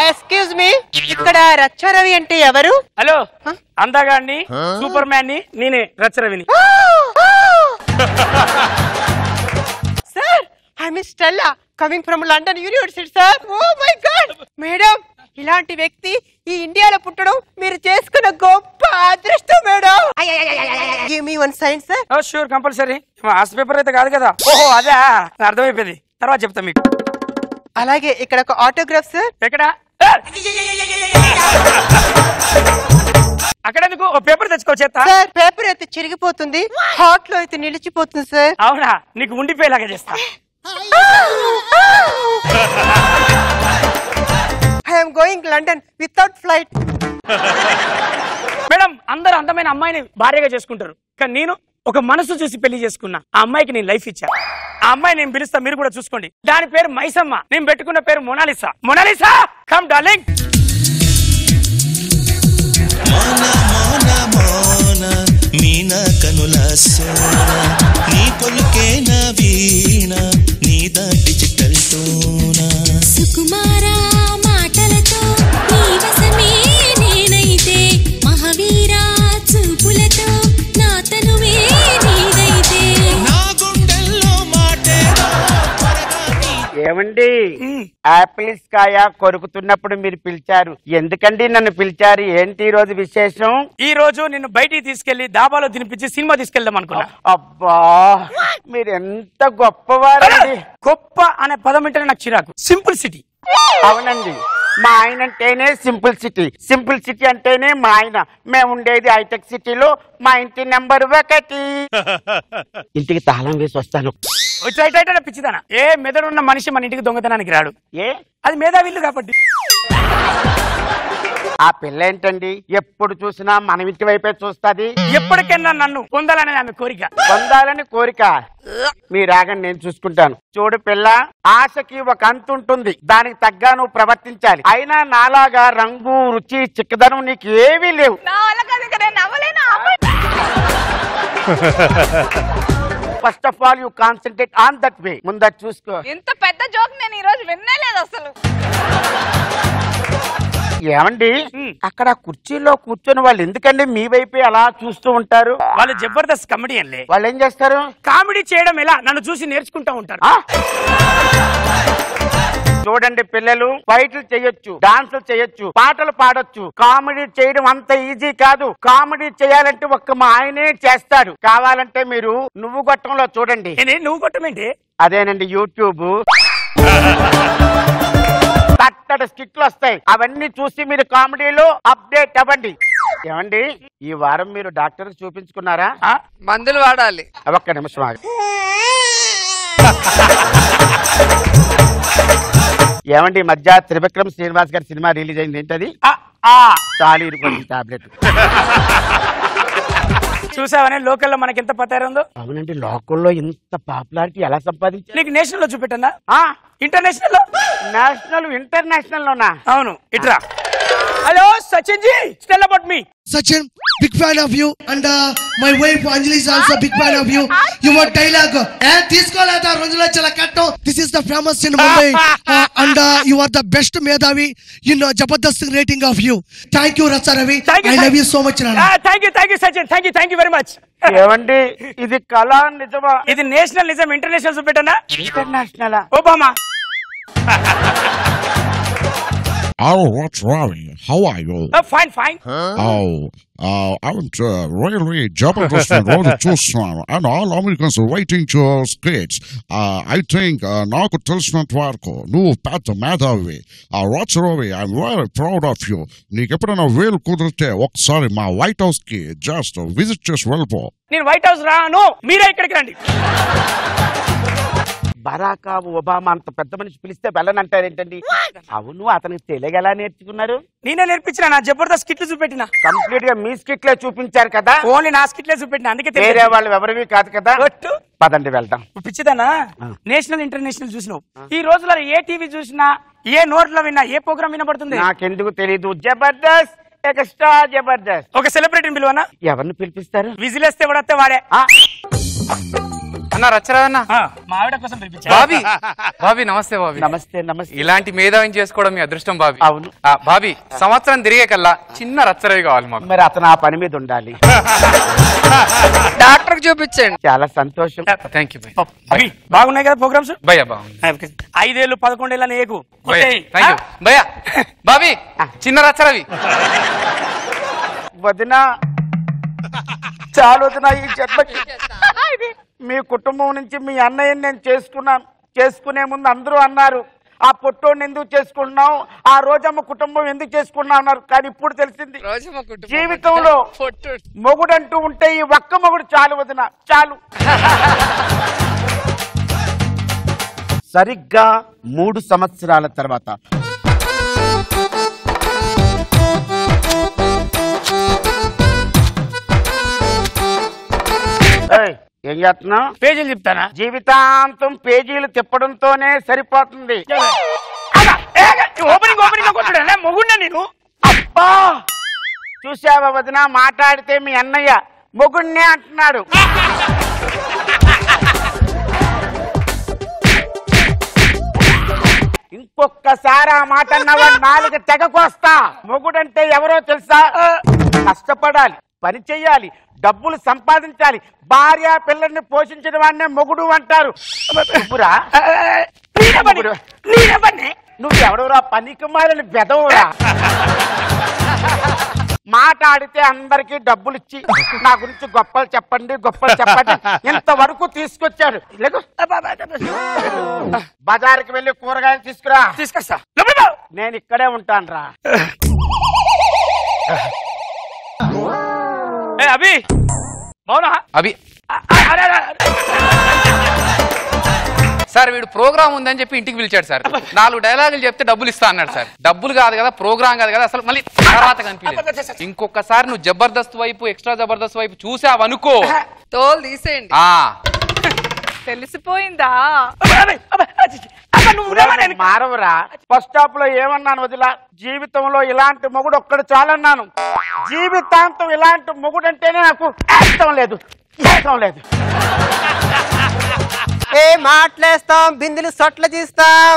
[SPEAKER 13] ఎక్స్క్యూజ్ మీ, ఇక్కడ రచ్చరవి అంటే ఎవరు?
[SPEAKER 9] హలో, అందాగాన్ని సూపర్ మ్యాన్ ని నేనే రచ్చరవిని.
[SPEAKER 13] Sir, I miss Stella coming from London university sir. Oh my god madam, ఇలాంటి వ్యక్తి ఈ ఇండియాలో పుట్టడం మీరు చేసుకున్న గొప్ప అదృష్టం madam. Give me one sign sir.
[SPEAKER 9] Oh sure, compulsory. ఆస్ పేపర్ అయితే కాదు కదా. ఓహో అదే, అర్థమైపోయింది. తర్వాత చెప్తా మీకు.
[SPEAKER 13] అలాగే ఇక్కడ ఒక ఆటోగ్రాఫ్ సార్.
[SPEAKER 9] ఎక్కడ? అక్కడ ఎందుకు? ఓ పేపర్ తెచ్చుకోవచ్చా
[SPEAKER 13] సార్? పేపర్ అయితే చిరిగిపోతుంది, హాట్ లో అయితే నిలిచిపోతుంది సార్.
[SPEAKER 9] అవునా? నీకు ఉండిపోయేలాగా చేస్తా.
[SPEAKER 13] I'm going London without flight.
[SPEAKER 9] Madam, అందరూ అందమైన అమ్మాయిని భార్యగా చేసుకుంటారు, కానీ నేను ఒక మనసు చూసి పెళ్లి చేసుకున్నా. ఆ అమ్మాయికి నేను లైఫ్ ఇచ్చా. ఆ అమ్మాయి నేను పిలుస్తా, మీరు కూడా చూసుకోండి. దాని పేరు మైసమ్మ, నేను పెట్టుకున్న పేరు Mona Lisa. Mona Lisa, come darling.
[SPEAKER 12] Meena కనుల సోన, నీ పలుకే నా వీణ, నీ దాటి చిట్టల్తోనా.
[SPEAKER 14] సుకుమారా మాటలతో నీ వశమే నేనైతే, మహావీరా చూపులతో నా తనువే నీదైతే.
[SPEAKER 12] నా గుండెల్లో మాటేదో
[SPEAKER 10] ఏమండి, ఆపిల్స్ కాయ కొరుకుతున్నప్పుడు మీరు పిలిచారు, ఎందుకండి నన్ను పిలిచారు? ఏంటి ఈ రోజు విశేషం?
[SPEAKER 9] ఈ రోజు నిన్ను బయటికి తీసుకెళ్లి దాబాలో తినిపించి సినిమా తీసుకెళ్దాం అనుకున్నా.
[SPEAKER 10] అబ్బా, మీరు ఎంత గొప్పవారండి.
[SPEAKER 9] గొప్ప అనే పదం అంటే నాకు చిరాకు. Simple city.
[SPEAKER 10] అవునండి, మా ఆయన అంటేనే సింపుల్ సిటీ, సింపుల్ సిటీ అంటేనే మా ఆయన. మేము ఉండేది హైటెక్ సిటీలో, మా ఇంటి నెంబర్ 1. ఇంటికి తాళం వేసి వస్తాను.
[SPEAKER 9] వచ్చేటైతే పిచ్చిదానా? ఏ మెదడున్న మనిషి మన ఇంటికి దొంగతనానికి రాడు.
[SPEAKER 10] ఏ,
[SPEAKER 9] అది మేధావిల్లు కాబట్టి.
[SPEAKER 10] ఆ పిల్ల ఏంటండి ఎప్పుడు చూసినా మన ఇంటి వైపే చూస్తుంది.
[SPEAKER 9] ఎప్పటికైనా నన్ను పొందాలని ఆమె కోరిక.
[SPEAKER 10] పొందాలని కోరిక? మీరాగని నేను చూసుకుంటాను. చూడు పిల్ల, ఆశకి ఒక అంతు ఉంటుంది, దానికి తగ్గ నువ్వు ప్రవర్తించాలి. అయినా నాలాగా రంగు రుచి చిక్కదనం నీకు ఏవీ లేవు. First of all you concentrate on that way. ముందర చూసుకో.
[SPEAKER 2] ఎంత పెద్ద జోక్ నేను ఈ రోజు వినలేదు అసలు.
[SPEAKER 10] ఏమండి, అక్కడ కుర్చీలో కూర్చొని వాళ్ళు ఎందుకండి మీ వైపే అలా చూస్తూ ఉంటారు?
[SPEAKER 9] వాళ్ళు జబర్దస్త్ కమెడియన్లే.
[SPEAKER 10] వాళ్ళు ఏం చేస్తారు?
[SPEAKER 9] కామెడీ చేయడం ఎలా నన్ను చూసి నేర్చుకుంటూ ఉంటారు.
[SPEAKER 10] చూడండి పిల్లలు, ఫైట్లు చేయొచ్చు, డాన్సులు చేయొచ్చు, పాటలు పాడొచ్చు. కామెడీ చేయడం అంత ఈజీ కాదు. కామెడీ చేయాలంటే ఒక్క మా ఆయనే చేస్తాడు. కావాలంటే మీరు నువ్వు గొట్టంలో చూడండి.
[SPEAKER 9] నువ్వు కొట్టమేంటి?
[SPEAKER 10] అదేనండి యూట్యూబ్. తట్టడి స్కిట్లు వస్తాయి, అవన్నీ చూసి మీరు కామెడీలో అప్డేట్ అవ్వండి. ఏమండి, ఈ వారం మీరు డాక్టర్ చూపించుకున్నారా?
[SPEAKER 11] మందులు వాడాలి.
[SPEAKER 10] ఒక్క నిమిషం ఆగు. ఏమండి, ఈ మధ్య త్రివిక్రమ్ శ్రీనివాస్ గారి సినిమా రిలీజ్ అయింది, ఏంటది? చాలు ఇరుకోండి టాబ్లెట్.
[SPEAKER 9] చూసావనే లోకల్లో మనకి ఎంత పతారు ఉందో.
[SPEAKER 10] అవునండి, లోకల్లో ఇంత పాపులారిటీ ఎలా సంపాదించారు?
[SPEAKER 9] నీకు నేషనల్ లో చూపెట్టన్నా? ఇంటర్నేషనల్ లో?
[SPEAKER 10] నేషనల్ ఇంటర్నేషనల్ లోనా?
[SPEAKER 9] అవును, ఇట్రా. Hello Sachin ji, tell about me.
[SPEAKER 5] Sachin, big fan of you, and my wife Anjali is also big fan of you. Your dialogue, తీసుకోలేదా 2 లక్షల కట్టం. This is the famous in Mumbai, and you are the best Medhavi in Jabardast rating of you. Thank you, Racha Ravi. I love you so much, Rana.
[SPEAKER 9] Thank you Sachin. Thank you very much.
[SPEAKER 10] ఏమండి, ఇది కళ నిజమా?
[SPEAKER 9] ఇది national నిజం. International చూపెట్టనా?
[SPEAKER 10] International.
[SPEAKER 9] Obama.
[SPEAKER 15] Oh, what's wrong? How are you?
[SPEAKER 9] Fine.
[SPEAKER 15] I'm really Jabardast road to Sun, and all Americans are waiting to skits. I think నాకు తెలిసినంత వరకు నువ్వు పెద్ద మేధావి. రాచరవి, I'm very proud of you. నీకు ఎప్పుడైనా వేలు కుదిరితే ఒకసారి మా వైట్ హౌస్ కి జస్ట్ విజిట్ చేసి వెళ్ళిపో.
[SPEAKER 9] నేను వైట్ హౌస్ రాను, మీరే ఇక్కడికి రండి.
[SPEAKER 10] బరాక్ ఒబామా అంత పెద్ద మనిషి పిలిస్తే వెళ్ళనంటారేంటండి? అవును, అతనికి తెలుగు ఎలా నేర్చుకున్నారు?
[SPEAKER 9] నేనే నేర్పించిన. నా జబర్దస్త్ స్కిట్లు చూపెట్టిన.
[SPEAKER 10] కంప్లీట్ గా మీ స్కిట్లే చూపించారు కదా?
[SPEAKER 9] ఓన్లీ నా స్కిట్లే చూపెట్టిన, అందుకే
[SPEAKER 10] వేరే వాళ్ళు ఎవరివి కాదు కదా. పదండి వెళ్దాం.
[SPEAKER 9] పిచ్చిదన్నా, నేషనల్ ఇంటర్నేషనల్ చూసినావు. ఈ రోజుల్లో ఏ టీవీ చూసినా, ఏ నోట్లో విన్నా, ఏ ప్రోగ్రామ్ వినబడుతుంది?
[SPEAKER 10] నాకెందుకు తెలీదు. జబర్దస్త్, ఎక్స్ట్రా జబర్దస్త్.
[SPEAKER 9] ఒక సెలబ్రిటీని పిలువనా?
[SPEAKER 10] ఎవరిని పిలిపిస్తారు?
[SPEAKER 9] విజిలేస్తే ఎవడొస్తే వాడే.
[SPEAKER 8] అన్న రచ్చరాదన్న,
[SPEAKER 9] మా ఆవిడ కోసం పిలిపించా.
[SPEAKER 8] బాబీ నమస్తే. బాబీ
[SPEAKER 10] నమస్తే.
[SPEAKER 8] ఇలాంటి మేధావిని చేసుకోవడం మీ అదృష్టం బాబీ.
[SPEAKER 10] అవును
[SPEAKER 8] బాబీ, సంవత్సరం తిరిగే కల్లా చిన్న రచ్చరవి కావాలి మాకు.
[SPEAKER 10] మరి అతను ఆ పని మీద ఉండాలి.
[SPEAKER 11] డాక్టర్ చూపించండి.
[SPEAKER 10] చాలా సంతోషం.
[SPEAKER 8] Thank you.
[SPEAKER 9] అవి బాగున్నాయి కదా ప్రోగ్రామ్స్?
[SPEAKER 8] భయ్యా బాగుంది.
[SPEAKER 9] 5 ఏళ్ళు 11 ఏళ్ళని ఏకు.
[SPEAKER 8] భయ్యా బాబీ, చిన్న రచ్చరవి.
[SPEAKER 10] వదినా, చాలు వదినా, ఈ జన్మకి మీ కుటుంబం నుంచి మీ అన్నయ్యని నేను చేసుకునే ముందు అందరూ అన్నారు, ఆ పొట్టోడిని ఎందుకు చేసుకుంటున్నావు, ఆ రోజమ్మ కుటుంబం ఎందుకు చేసుకున్నావు అన్నారు. కానీ ఇప్పుడు తెలిసింది, జీవితంలో మొగుడంటూ ఉంటే ఈ ఒక్క మొగుడు చాలు వదిన, చాలు. సరిగ్గా 3 సంవత్సరాల తర్వాత ఏం చేస్తున్నావు?
[SPEAKER 9] పేజీలు చెప్తానా?
[SPEAKER 10] జీవితాంతం పేజీలు తిప్పడంతోనే సరిపోతుంది.
[SPEAKER 9] ఓపెనింగ్ మొగుండా నేను?
[SPEAKER 10] అబ్బా, చూసావా వదిన, మాట్లాడితే మీ అన్నయ్య మొగుణ్ణే అంటున్నాడు. ఇంకొక్కసారి ఆ మాట అన్నవా నాలుగు తెగకొస్తా. మొగుడంటే ఎవరో తెలుసా? కష్టపడాలి, పని చెయ్యాలి, డబ్బులు సంపాదించాలి, భార్య పిల్లల్ని పోషించిన వాడినే మొగుడు అంటారు. నువ్వెవడవురా? పనికి మాలిన బెదవురా. మాట్లాడితే అందరికి డబ్బులు ఇచ్చి నా గురించి గొప్పలు చెప్పండి ఇంతవరకు తీసుకొచ్చాడు. బజార్కి వెళ్ళి కూరగాయలు తీసుకొస్తా. నేను ఇక్కడే ఉంటాను రా.
[SPEAKER 9] అభి బావునా?
[SPEAKER 8] అభి సార్, వీడు ప్రోగ్రామ్ ఉందని చెప్పి ఇంటికి పిలిచాడు సార్. 4 డైలాగులు చెప్తే డబ్బులు ఇస్తా అన్నాడు సార్. డబ్బులు కాదు కదా, ప్రోగ్రామ్ కాదు కదా, అసలు మళ్ళీ తర్వాత కనిపించలేదు. ఇంకొకసారి నువ్వు జబర్దస్త్ వైపు, ఎక్స్ట్రా జబర్దస్త్ వైపు చూసావనుకో
[SPEAKER 11] తోలు తీసేయండి.
[SPEAKER 2] తెలిసిపోయిందా?
[SPEAKER 10] మారవరా. ఫస్ట్ స్టాప్ లో ఏమన్నాను వదిలా? జీవితంలో ఇలాంటి మొగుడు ఒక్కడు చాలన్నాను. జీవితాంతం ఇలాంటి మొగుడు అంటేనే నాకు ఇష్టం లేదు.
[SPEAKER 13] ఏ మాట్లాస్తాం, బిందులు సొట్ల తీస్తాం.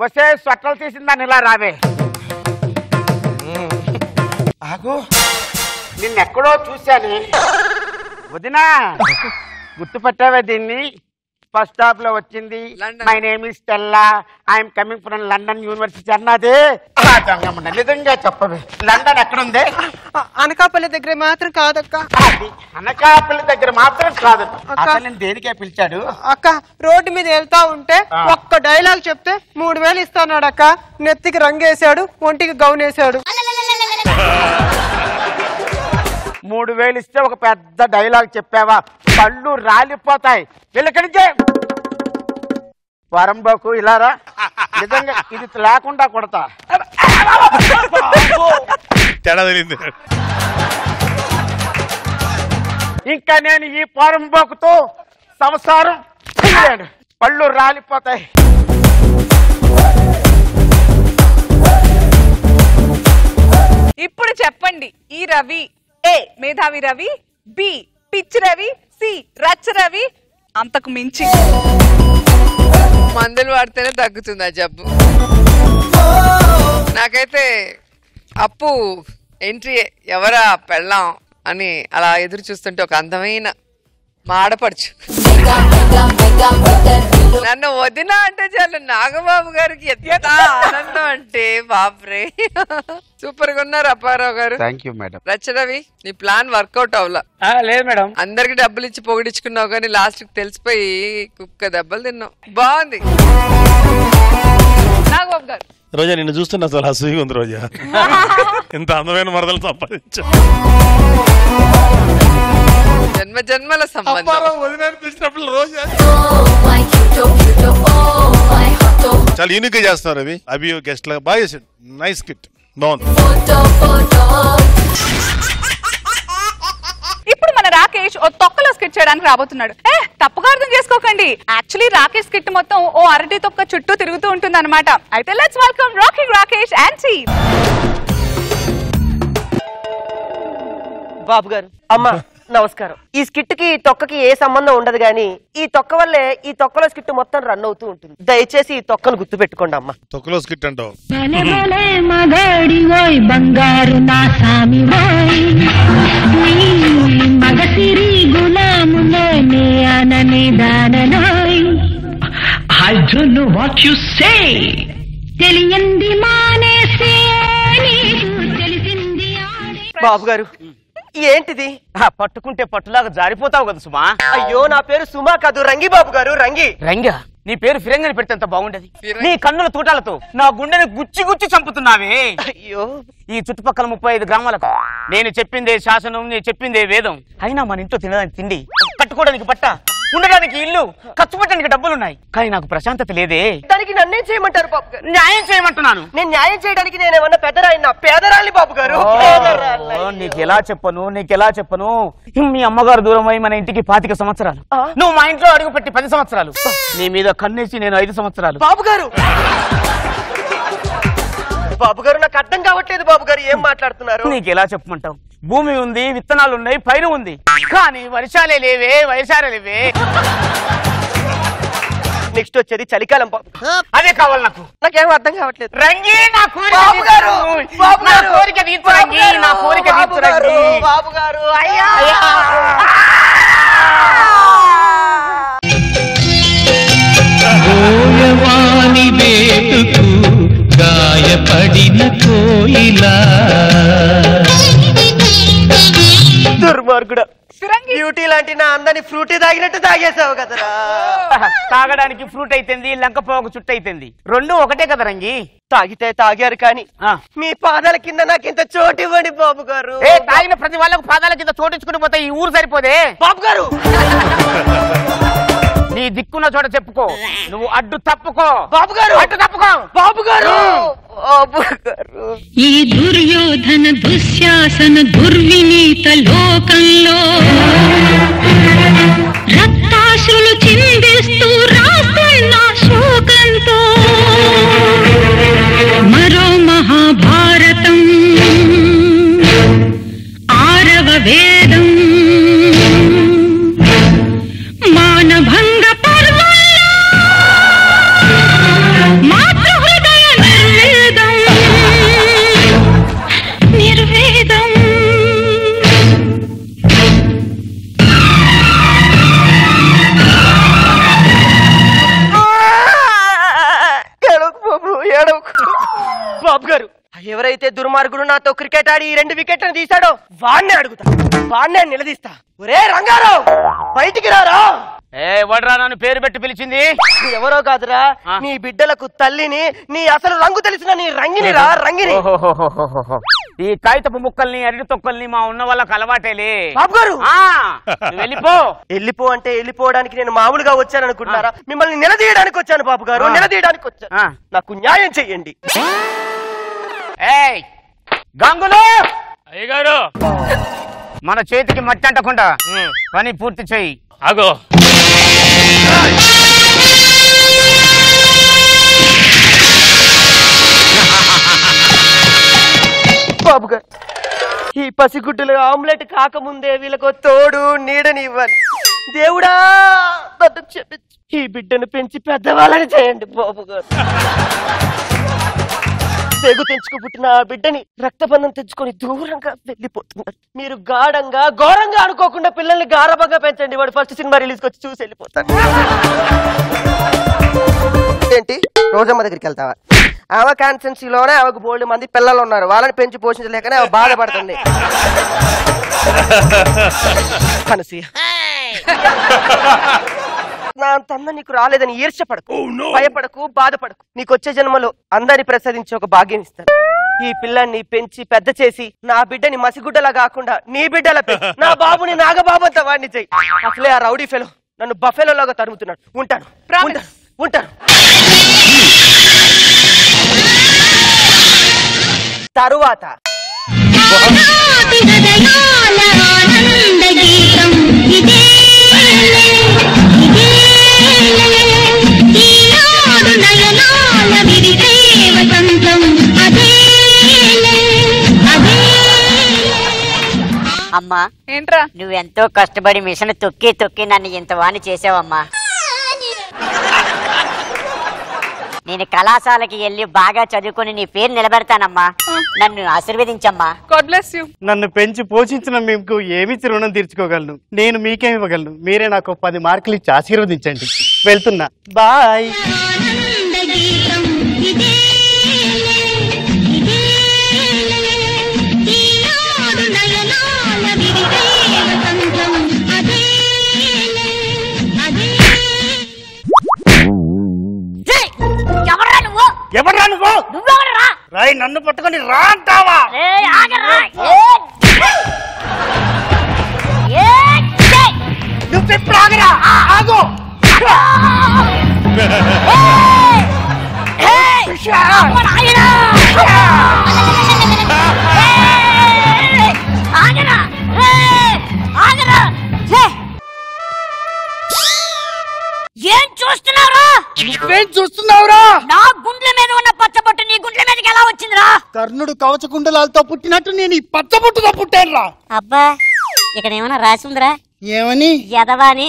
[SPEAKER 10] వసే సొట్టలు తీసిందని ఇలా రావే. ఆగు, నిన్నెక్కడో చూశాను వదినా. గుర్తుపట్టావే దీన్ని? ఫస్ట్ స్టాప్ లో వచ్చింది. My name is Stella, I'm coming from London university అన్నది. నిజంగా చెప్పవే, లండన్ ఎక్కడుంది?
[SPEAKER 13] అనకాపల్లి దగ్గర మాత్రం కాదక్క.
[SPEAKER 10] అనకాపల్లి దగ్గర మాత్రం కాదు. అసలు నేను దేనికే పిలిచాడు?
[SPEAKER 13] అక్క రోడ్డు మీద వెళ్తా ఉంటే ఒక్క డైలాగ్ చెప్తే 3000 ఇస్తాడు అక్క. నెత్తికి రంగేశాడు, ఒంటికి గౌన్ వేసాడు.
[SPEAKER 10] 3000 ఇస్తే ఒక పెద్ద డైలాగ్ చెప్పావా? పళ్ళు రాలిపోతాయి. వీళ్ళకి వరంబాకు ఇలారా, నిజంగా ఇది లేకుండా కొడతా. ఇంకా నేను ఈ వరంబాకుతో సంసారం చేయలేను. పళ్ళు రాలిపోతాయి.
[SPEAKER 2] ఇప్పుడు చెప్పండి, ఈ రవి ఏ మేధావి రవి, బి పిచ్చి రవి, సి రచ్చ రవి, అంతకు మించి
[SPEAKER 11] మందులు వాడితేనే తగ్గుతుంది ఆ జబ్బు. నాకైతే అప్పు ఎంట్రీ ఎవరా పెళ్ళాం అని అలా ఎదురు చూస్తుంటే ఒక అందమైన మాడపడుచు నన్ను వదిన అంటే చాలు నాగబాబు గారికి ఎంత ఆనందం అంటే బాబ్రే. సూపర్ గా ఉన్నారు అప్పారావు గారు.
[SPEAKER 10] Thank you madam.
[SPEAKER 11] రచనవి నీ ప్లాన్ వర్కౌట్ అవ్వలా?
[SPEAKER 9] లేదు మేడం.
[SPEAKER 11] అందరికి డబ్బులు ఇచ్చి పొగిడించుకున్నావు కానీ లాస్ట్ కి తెలిసిపోయి కుక్క దెబ్బలు తిన్నావు. బాగుంది.
[SPEAKER 2] నాగబాబు గారు,
[SPEAKER 4] రోజా నిన్ను చూస్తున్నా అసలు అసూయ ఉంది. రోజా ఇంత అందమైన మరదలు సంపాదించా.
[SPEAKER 11] జన్మ జన్మల సంబంధం.
[SPEAKER 4] చాలా యూనిక్ గా చేస్తున్నారు అవి. అభి గెస్ట్ లాగా బాగా చేసాడు. నైస్ కిట్, బాగుంది.
[SPEAKER 2] ఇప్పుడు మన రాకేష్ ఓ తొక్కలో స్కిట్ చేయడానికి రాబోతున్నాడు. తప్పుగా అర్థం చేసుకోకండి, యాక్చువల్లీ రాకేష్ స్కిట్ మొత్తం ఓ అరటి తొక్క చుట్టూ తిరుగుతూ ఉంటుంది అనమాట. అయితే let's welcome rocking Rakesh and team.
[SPEAKER 16] బాబు గారు, అమ్మా నమస్కారం. ఈ స్కిట్ కి తొక్కకి ఏ సంబంధం ఉండదు గానీ ఈ తొక్క వల్లే ఈ తొక్కలో స్కిట్ మొత్తం రన్ అవుతూ ఉంటుంది. దయచేసి ఈ తొక్కను గుర్తు పెట్టుకోండి అమ్మా.
[SPEAKER 4] తొక్కలో స్కిట్ అంటావు?
[SPEAKER 14] మగాడి ఓయ్ బంగారు నా సామి మగసిరి గులాములే నే అనని దాననాయ్. I don't know what you say. తెలియంది మానేసే నీకు తెలిసింది.
[SPEAKER 16] బాబు గారు ఏంటిది?
[SPEAKER 10] పట్టుకుంటే పట్టులాగా జారిపోతావు కదా సుమా.
[SPEAKER 16] అయ్యో నా పేరు సుమా కాదు, రంగి బాబు గారు. రంగి.
[SPEAKER 10] రంగా? నీ పేరు ఫిరంగని పెడితే ఎంత బాగుండేది. నీ కన్నుల తూటాలతో నా గుండెని గుచ్చి గుచ్చి చంపుతున్నావే.
[SPEAKER 16] అయ్యో,
[SPEAKER 10] ఈ చుట్టుపక్కల 35 గ్రామాలకు నేను చెప్పిందే శాసనం, నేను చెప్పిందే వేదం. అయినా మన ఇంట్లో తినడానికి తిండి, కట్టుకోవడానికి బట్ట, ఉండడానికి ఇల్లు, ఖర్చు పెట్టడానికి డబ్బులున్నాయి. కానీ నాకు ప్రశాంతత లేదే.
[SPEAKER 16] దానికి నన్నేం చేయమంటారు బాబు గారు?
[SPEAKER 10] న్యాయం చేయమంటున్నాను.
[SPEAKER 16] నేను న్యాయం చేయడానికి నేనేమన్నా పెద్దరాయినా? పేదరాలి బాబు గారు.
[SPEAKER 10] నీకు ఎలా చెప్పను? మీ అమ్మగారు దూరం అయి మన ఇంటికి 25 సంవత్సరాలు, నువ్వు మా ఇంట్లో అడుగు పెట్టి 10 సంవత్సరాలు, నీ మీద కన్నేసి నేను 5 సంవత్సరాలు.
[SPEAKER 16] బాబు గారు నాకు అర్థం కావట్లేదు బాబు గారు, ఏం మాట్లాడుతున్నారు?
[SPEAKER 10] నీకు ఎలా చెప్పమంటావు? భూమి ఉంది, విత్తనాలు ఉన్నాయి, పైరు ఉంది, కానీ వర్షాలే లేవే.
[SPEAKER 16] నెక్స్ట్ వచ్చేది చలికాలం బాబు.
[SPEAKER 10] అదే కావాలి నాకు.
[SPEAKER 16] నాకేం అర్థం కావట్లేదు.
[SPEAKER 10] రంగి నా కోరిక
[SPEAKER 16] బాబు గారు,
[SPEAKER 10] నా కోరిక తీర్చు రంగి, నా కోరిక తీర్చు రంగి.
[SPEAKER 16] బాబు గారు అయ్యా.
[SPEAKER 12] కోయవాని వేటుకు గాయపడిన కోయిలా.
[SPEAKER 16] దుర్మార్గుడా, బ్యూటీ లాంటి నా అందాన్ని ఫ్రూటీ తాగినట్టు తాగేసావు కదరా.
[SPEAKER 10] తాగడానికి ఫ్రూట్ అయితుంది, లంకపోకు చుట్టు అయితుంది, రెండు ఒకటే కదా రంగి.
[SPEAKER 16] తాగితే తాగారు కానీ మీ పాదాల కింద నాకు ఇంత చోటు ఇవ్వండి బాబు గారు.
[SPEAKER 10] తాగిన ప్రతి వాళ్ళకు పాదాల కింద చోటించుకుని పోతే ఈ ఊరు సరిపోదే
[SPEAKER 16] బాబు గారు.
[SPEAKER 10] నీ దిక్కున్న చోట చెప్పుకో, నువ్వు అడ్డు తప్పుకో
[SPEAKER 16] బాబు గారు.
[SPEAKER 10] అడ్డు తప్పుకో
[SPEAKER 16] బాబు గారు.
[SPEAKER 14] ఈ దుర్యోధన దుశ్శాసన దుర్వినీత లోకంలో రక్తాశ్రులు చిందిస్తూ రాస్తున్న శోకంతో మరో మహాభారతం, 6వ వేదం, మానభంగ పర్వంలో మాతృహృదయ నిర్వేదం.
[SPEAKER 16] ఎవరైతే దుర్మార్గుడు నాతో క్రికెట్ ఆడి ఈ 2 వికెట్లను తీశాడో వాణ్ణే అడుగుతా, వాణ్ణే నిలదీస్తా. ఒరే రంగారావు, బయటికి రారా.
[SPEAKER 10] వడ్రా నన్ను పేరు పెట్టి పిలిచింది?
[SPEAKER 16] ఎవరో కాదురా, నీ బిడ్డలకు తల్లిని, నీ అసలు రంగు తెలిసిన నీ రంగినిరా, రంగిని.
[SPEAKER 10] ఈ కాగితపు ముక్కల్ని అరటి తొక్కల్ని మా ఉన్న వాళ్ళకి అలవాటేలే.
[SPEAKER 16] బాబు గారు
[SPEAKER 10] వెళ్ళిపో.
[SPEAKER 16] వెళ్ళిపో అంటే వెళ్ళిపోవడానికి నేను మామూలుగా వచ్చాను అనుకుంటున్నారా? మిమ్మల్ని నిలదీయడానికి వచ్చాను బాబు గారు, నిలదీయడానికి వచ్చాను. నాకు న్యాయం చెయ్యండి.
[SPEAKER 10] గంగులు అయ్యగారు, మన చేతికి మట్టి అంటకుండా పని పూర్తి చెయ్యి.
[SPEAKER 17] ఆగో,
[SPEAKER 16] బాబు గారు, ఈ పసిగుడ్డులు ఆమ్లెట్ కాకముందే వీళ్ళకు తోడు నీడని ఇవ్వాలి. దేవుడా నన్ను క్షమించు, ఈ బిడ్డను పెంచి పెద్దవాళ్ళని చేయండి బాబు గారు. తెగు తెంచుకు పుట్టిన ఆ బిడ్డని రక్తబంధం తెచ్చుకొని దూరంగా వెళ్ళిపోతున్నారు. మీరు గాఢంగా ఘోరంగా అనుకోకుండా పిల్లల్ని గారభంగా పెంచండి. వాడు ఫస్ట్ సినిమా రిలీజ్కి వచ్చి చూసి వెళ్ళిపోతాడు. ఏంటి రోజమ్మ దగ్గరికి వెళ్తావా? ఆమె కాన్స్టెన్సీలోనే ఆమెకు బోల్డ్ మంది పిల్లలు ఉన్నారు, వాళ్ళని పెంచి పోషించలేకనే ఆమె బాధపడుతుంది. అనసూయ, నా అంత నీకు రాలేదని ఈర్ష్యపడకు, భయపడకు, బాధపడకు. నీకు వచ్చే జన్మలో అందరిని ప్రసాదించి ఒక భాగ్యం ఇస్తాను. ఈ పిల్లాన్ని పెంచి పెద్ద చేసి నా బిడ్డని మసిగుడ్డలా కాకుండా నీ బిడ్డల నా బాబుని నాగబాబు అంతా వాడిని చెయ్యి. అసలే ఆ రౌడీ ఫెలో నన్ను బఫెలోలాగా తరుముతున్నాడు. ఉంటాను ఉంటాను. తరువాత
[SPEAKER 18] అమ్మా,
[SPEAKER 2] ఏంట్రా
[SPEAKER 18] నువ్వెంతో కష్టపడి మిషన్ తొక్కి తొక్కి నన్ను ఇంత వాణి చేసావమ్మా. నేను కళాశాలకి వెళ్ళి బాగా చదువుకొని నీ పేరు నిలబెడతానమ్మా. నన్ను ఆశీర్వదించమ్మా.
[SPEAKER 2] God bless you.
[SPEAKER 19] నన్ను పెంచి పోషించిన మీకు ఏమిచ్చి రుణం తీర్చుకోగలను? నేను మీకేమి ఇవ్వగలను? మీరే నాకు 10 మార్కులు ఇచ్చి ఆశీర్వదించండి. వెళ్తున్నా, బాయ్.
[SPEAKER 10] ఎవరా నువ్వు? రాయ్, నన్ను పట్టుకొని రా అంటావా? నువ్వెప్పుడు ఆగరా? ఆగు.
[SPEAKER 18] ఏం చూస్తున్నావురా?
[SPEAKER 19] నువ్వేం చూస్తున్నావురా?
[SPEAKER 18] నా గుండ్ల మీద ఉన్న పచ్చబొట్టు నీ గుండ్ల మీదకి ఎలా వచ్చిందిరా?
[SPEAKER 19] కర్ణుడు కవచ కుండలాలతో పుట్టినట్టు నేను ఈ పచ్చబొట్టుతో పుట్టానురా.
[SPEAKER 18] అబ్బా, ఇక్కడ ఏమైనా రాసి ఉందిరా?
[SPEAKER 19] ఏమని?
[SPEAKER 18] ఎదవాని.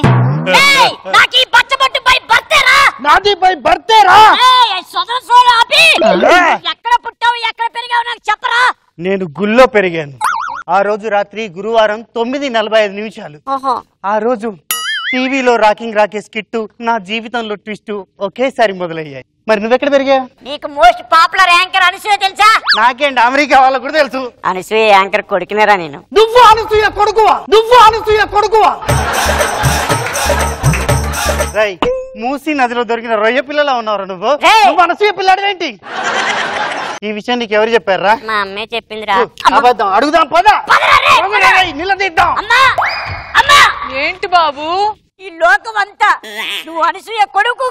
[SPEAKER 18] నాకు ఈ పచ్చబొట్టు బై బర్తేరా.
[SPEAKER 19] నాది బై బర్తేరా.
[SPEAKER 18] ఆపి, ఎక్కడ పుట్టావు, ఎక్కడ పెరిగావు నాకు చెప్పరా?
[SPEAKER 19] నేను గుళ్ళో పెరిగాను. ఆ రోజు రాత్రి గురువారం 9:45. ఆ రోజు టీవీలో రాకింగ్ రాకే స్కిట్, నా జీవితంలో ట్విస్ట్ ఒకేసారి మొదలయ్యాయి. మరి నువ్వెక్కడ పెరిగా?
[SPEAKER 18] నీకు మోస్ట్ పాపులర్ యాంకర్ అనసూయ తెలుసా?
[SPEAKER 19] నాకేంటి, అమెరికా వాళ్ళకు కూడా తెలుసు.
[SPEAKER 18] అనసూయ యాంకర్ కొడుకునేరా నేను.
[SPEAKER 19] నువ్వు అనసూయ కొడుకువా? నువ్వు అనసూయ కొడుకువా? రై, మూసీ నదిలో దొరికిన రొయ్య పిల్లలా ఉన్నారు నువ్వు. నువ్వు అనసూయ పిల్లాడేంటి? ఈ విషయం నీకు ఎవరు చెప్పారా?
[SPEAKER 18] మా అమ్మే చెప్పిందిరా.
[SPEAKER 19] అబద్ధం. అడుగుదాం పద. నిలదీద్దాం.
[SPEAKER 2] ఏంటి బాబు
[SPEAKER 18] ఈ లోకం అంతా నువ్వు అనసూయ కొడుకు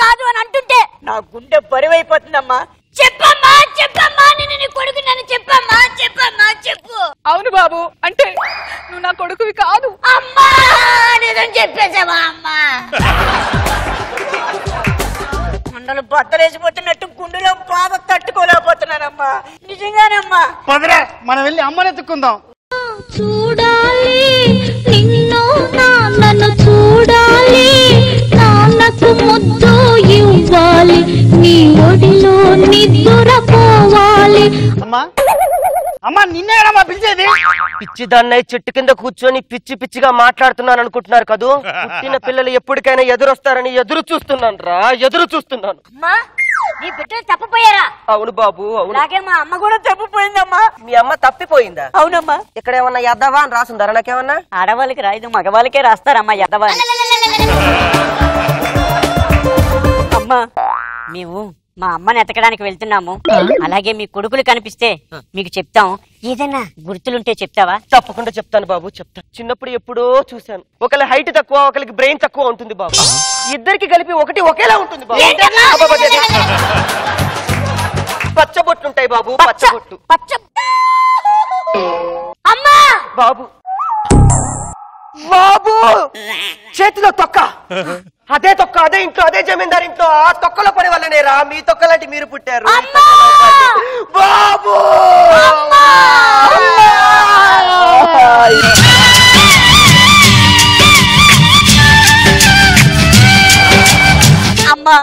[SPEAKER 18] కాదు అని అంటుంటే నా గుండె బరువైపోతుందమ్మా. చెప్పమ్మా చెప్పమ్మా, నేను నీ కొడుకు, నన్ను చెప్పమ్మా చెప్పు.
[SPEAKER 2] అవును బాబు, అంటే నువ్వు నా కొడుకువి కాదు.
[SPEAKER 18] అమ్మా నిజం చెప్పేసావా? అమ్మా కొండలు బద్దలేసిపోతున్నట్టు గుండెలో బాధ తట్టుకోలేకపోతున్నానమ్మా. నిజంగానమ్మా.
[SPEAKER 19] పదరా, మనం వెళ్ళి అమ్మని ఎత్తుకుందాం.
[SPEAKER 14] చూడాలి నిన్ను, నాన్నను చూడాలి, నాన్నకు ముద్దు ఇవ్వాలి, నీ ఒడిలో నిద్రపోవాలి.
[SPEAKER 19] అమ్మా అమ్మా, నిన్నేనమ్మా పిలిచేది?
[SPEAKER 16] పిచ్చిదాన్నై చెట్టు కింద కూర్చొని పిచ్చి పిచ్చిగా మాట్లాడుతున్నాను అనుకుంటున్నారు కదూ. పుట్టిన పిల్లలు ఎప్పటికైనా ఎదురొస్తారని ఎదురు చూస్తున్నాను రా, ఎదురు చూస్తున్నాను.
[SPEAKER 18] అమ్మా, నీ బిడ్డలు తప్పిపోయారా?
[SPEAKER 16] అవును బాబు, అవును.
[SPEAKER 18] అలాగే మా అమ్మ కూడా తప్పిపోయిందమ్మా.
[SPEAKER 16] మీ అమ్మ తప్పిపోయిందా?
[SPEAKER 18] అవునమ్మా.
[SPEAKER 16] ఇక్కడ ఏమన్నా యద్దవా అని రాసుందారా? నాకేమన్నా
[SPEAKER 18] ఆడవాళ్ళకి రాయదు, మగవాళ్ళకే రాస్తారమ్మా యద్దవా. అమ్మా, మేము మా అమ్మని ఎతకడానికి వెళ్తున్నాము. అలాగే మీ కొడుకులు కనిపిస్తే మీకు చెప్తాం. ఏదైనా గుర్తులుంటే చెప్తావా?
[SPEAKER 16] తప్పకుండా చెప్తాను బాబు, చెప్తాను. చిన్నప్పుడు ఎప్పుడో చూశాను. ఒకళ్ళ హైట్ తక్కువ, ఒకరికి బ్రెయిన్ తక్కువ ఉంటుంది బాబు. ఇద్దరికి కలిపి ఒకటి ఒకేలా ఉంటుంది బాబు. పచ్చబొట్లుంటాయి బాబు, పచ్చబొట్టు.
[SPEAKER 18] అమ్మా
[SPEAKER 16] బాబు బాబు చేతిలో తొక్క, అదే తొక్క, అదే ఇంట్లో, అదే జమీందార్ ఇంట్లో. ఆ తొక్కలో పడే వల్లనేరా మీ తొక్కలాంటి మీరు పుట్టారు బాబు.
[SPEAKER 18] అమ్మా,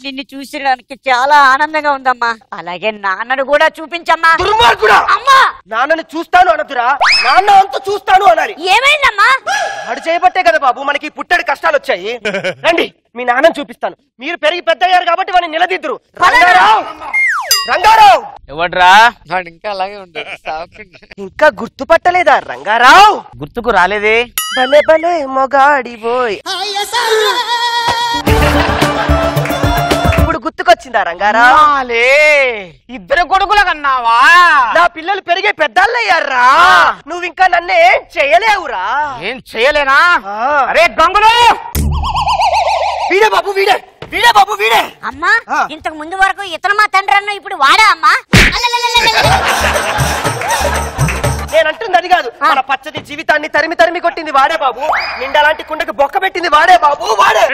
[SPEAKER 18] నిన్ను చూసినానికి చాలా ఆనందంగా ఉందమ్మా. అలాగే నాన్నను కూడా చూపించమ్మా.
[SPEAKER 16] దుర్మార్గుడా! అమ్మా, నాన్నని చూస్తాను అనదురా, నాన్న అంతా చూస్తాను అనాలి.
[SPEAKER 18] ఏమైందమ్మా?
[SPEAKER 16] వాడు చేయబట్టే కదా బాబు మనకి పుట్టడి కష్టాలు వచ్చాయి. రండి, మీ నాన్నని చూపిస్తాను. మీరు పెరిగి పెద్ద అయ్యారు కాబట్టి వాడిని నిలదీద్దురు. రంగారావు, రంగారావు.
[SPEAKER 10] ఎవడ్రా?
[SPEAKER 11] వాడు ఇంకా అలాగే ఉంటాడు.
[SPEAKER 16] ఇంకా గుర్తుపట్టలేదా రంగారావు?
[SPEAKER 10] గుర్తుకు రాలేదే.
[SPEAKER 16] భలే భలే మొగాడిపోయ్. ఇప్పుడు గుర్తుకొచ్చిందా రంగారావు?
[SPEAKER 10] ఇద్దరు కొడుకుల కన్నావా?
[SPEAKER 16] నా పిల్లలు పెరిగే పెద్దయ్యారా. నువ్వు ఇంకా నన్నేం చేయలేవురా.
[SPEAKER 10] ఏం చేయలేనా? అరే గంగులు,
[SPEAKER 16] వీడే బాబు, వీడే వీడే బాబు, వీడే.
[SPEAKER 18] అమ్మా, ఇంతకు ముందు వరకు ఇతను మా తండ్రి అన్న, ఇప్పుడు వాడా అమ్మా?
[SPEAKER 16] నేనంటుంది అది కాదు. మన పచ్చని జీవితాన్ని తరిమి తరిమి కొట్టింది వాడే బాబు. నిండాలాంటి కుండకి బొక్క పెట్టింది వాడే బాబు, వాడే.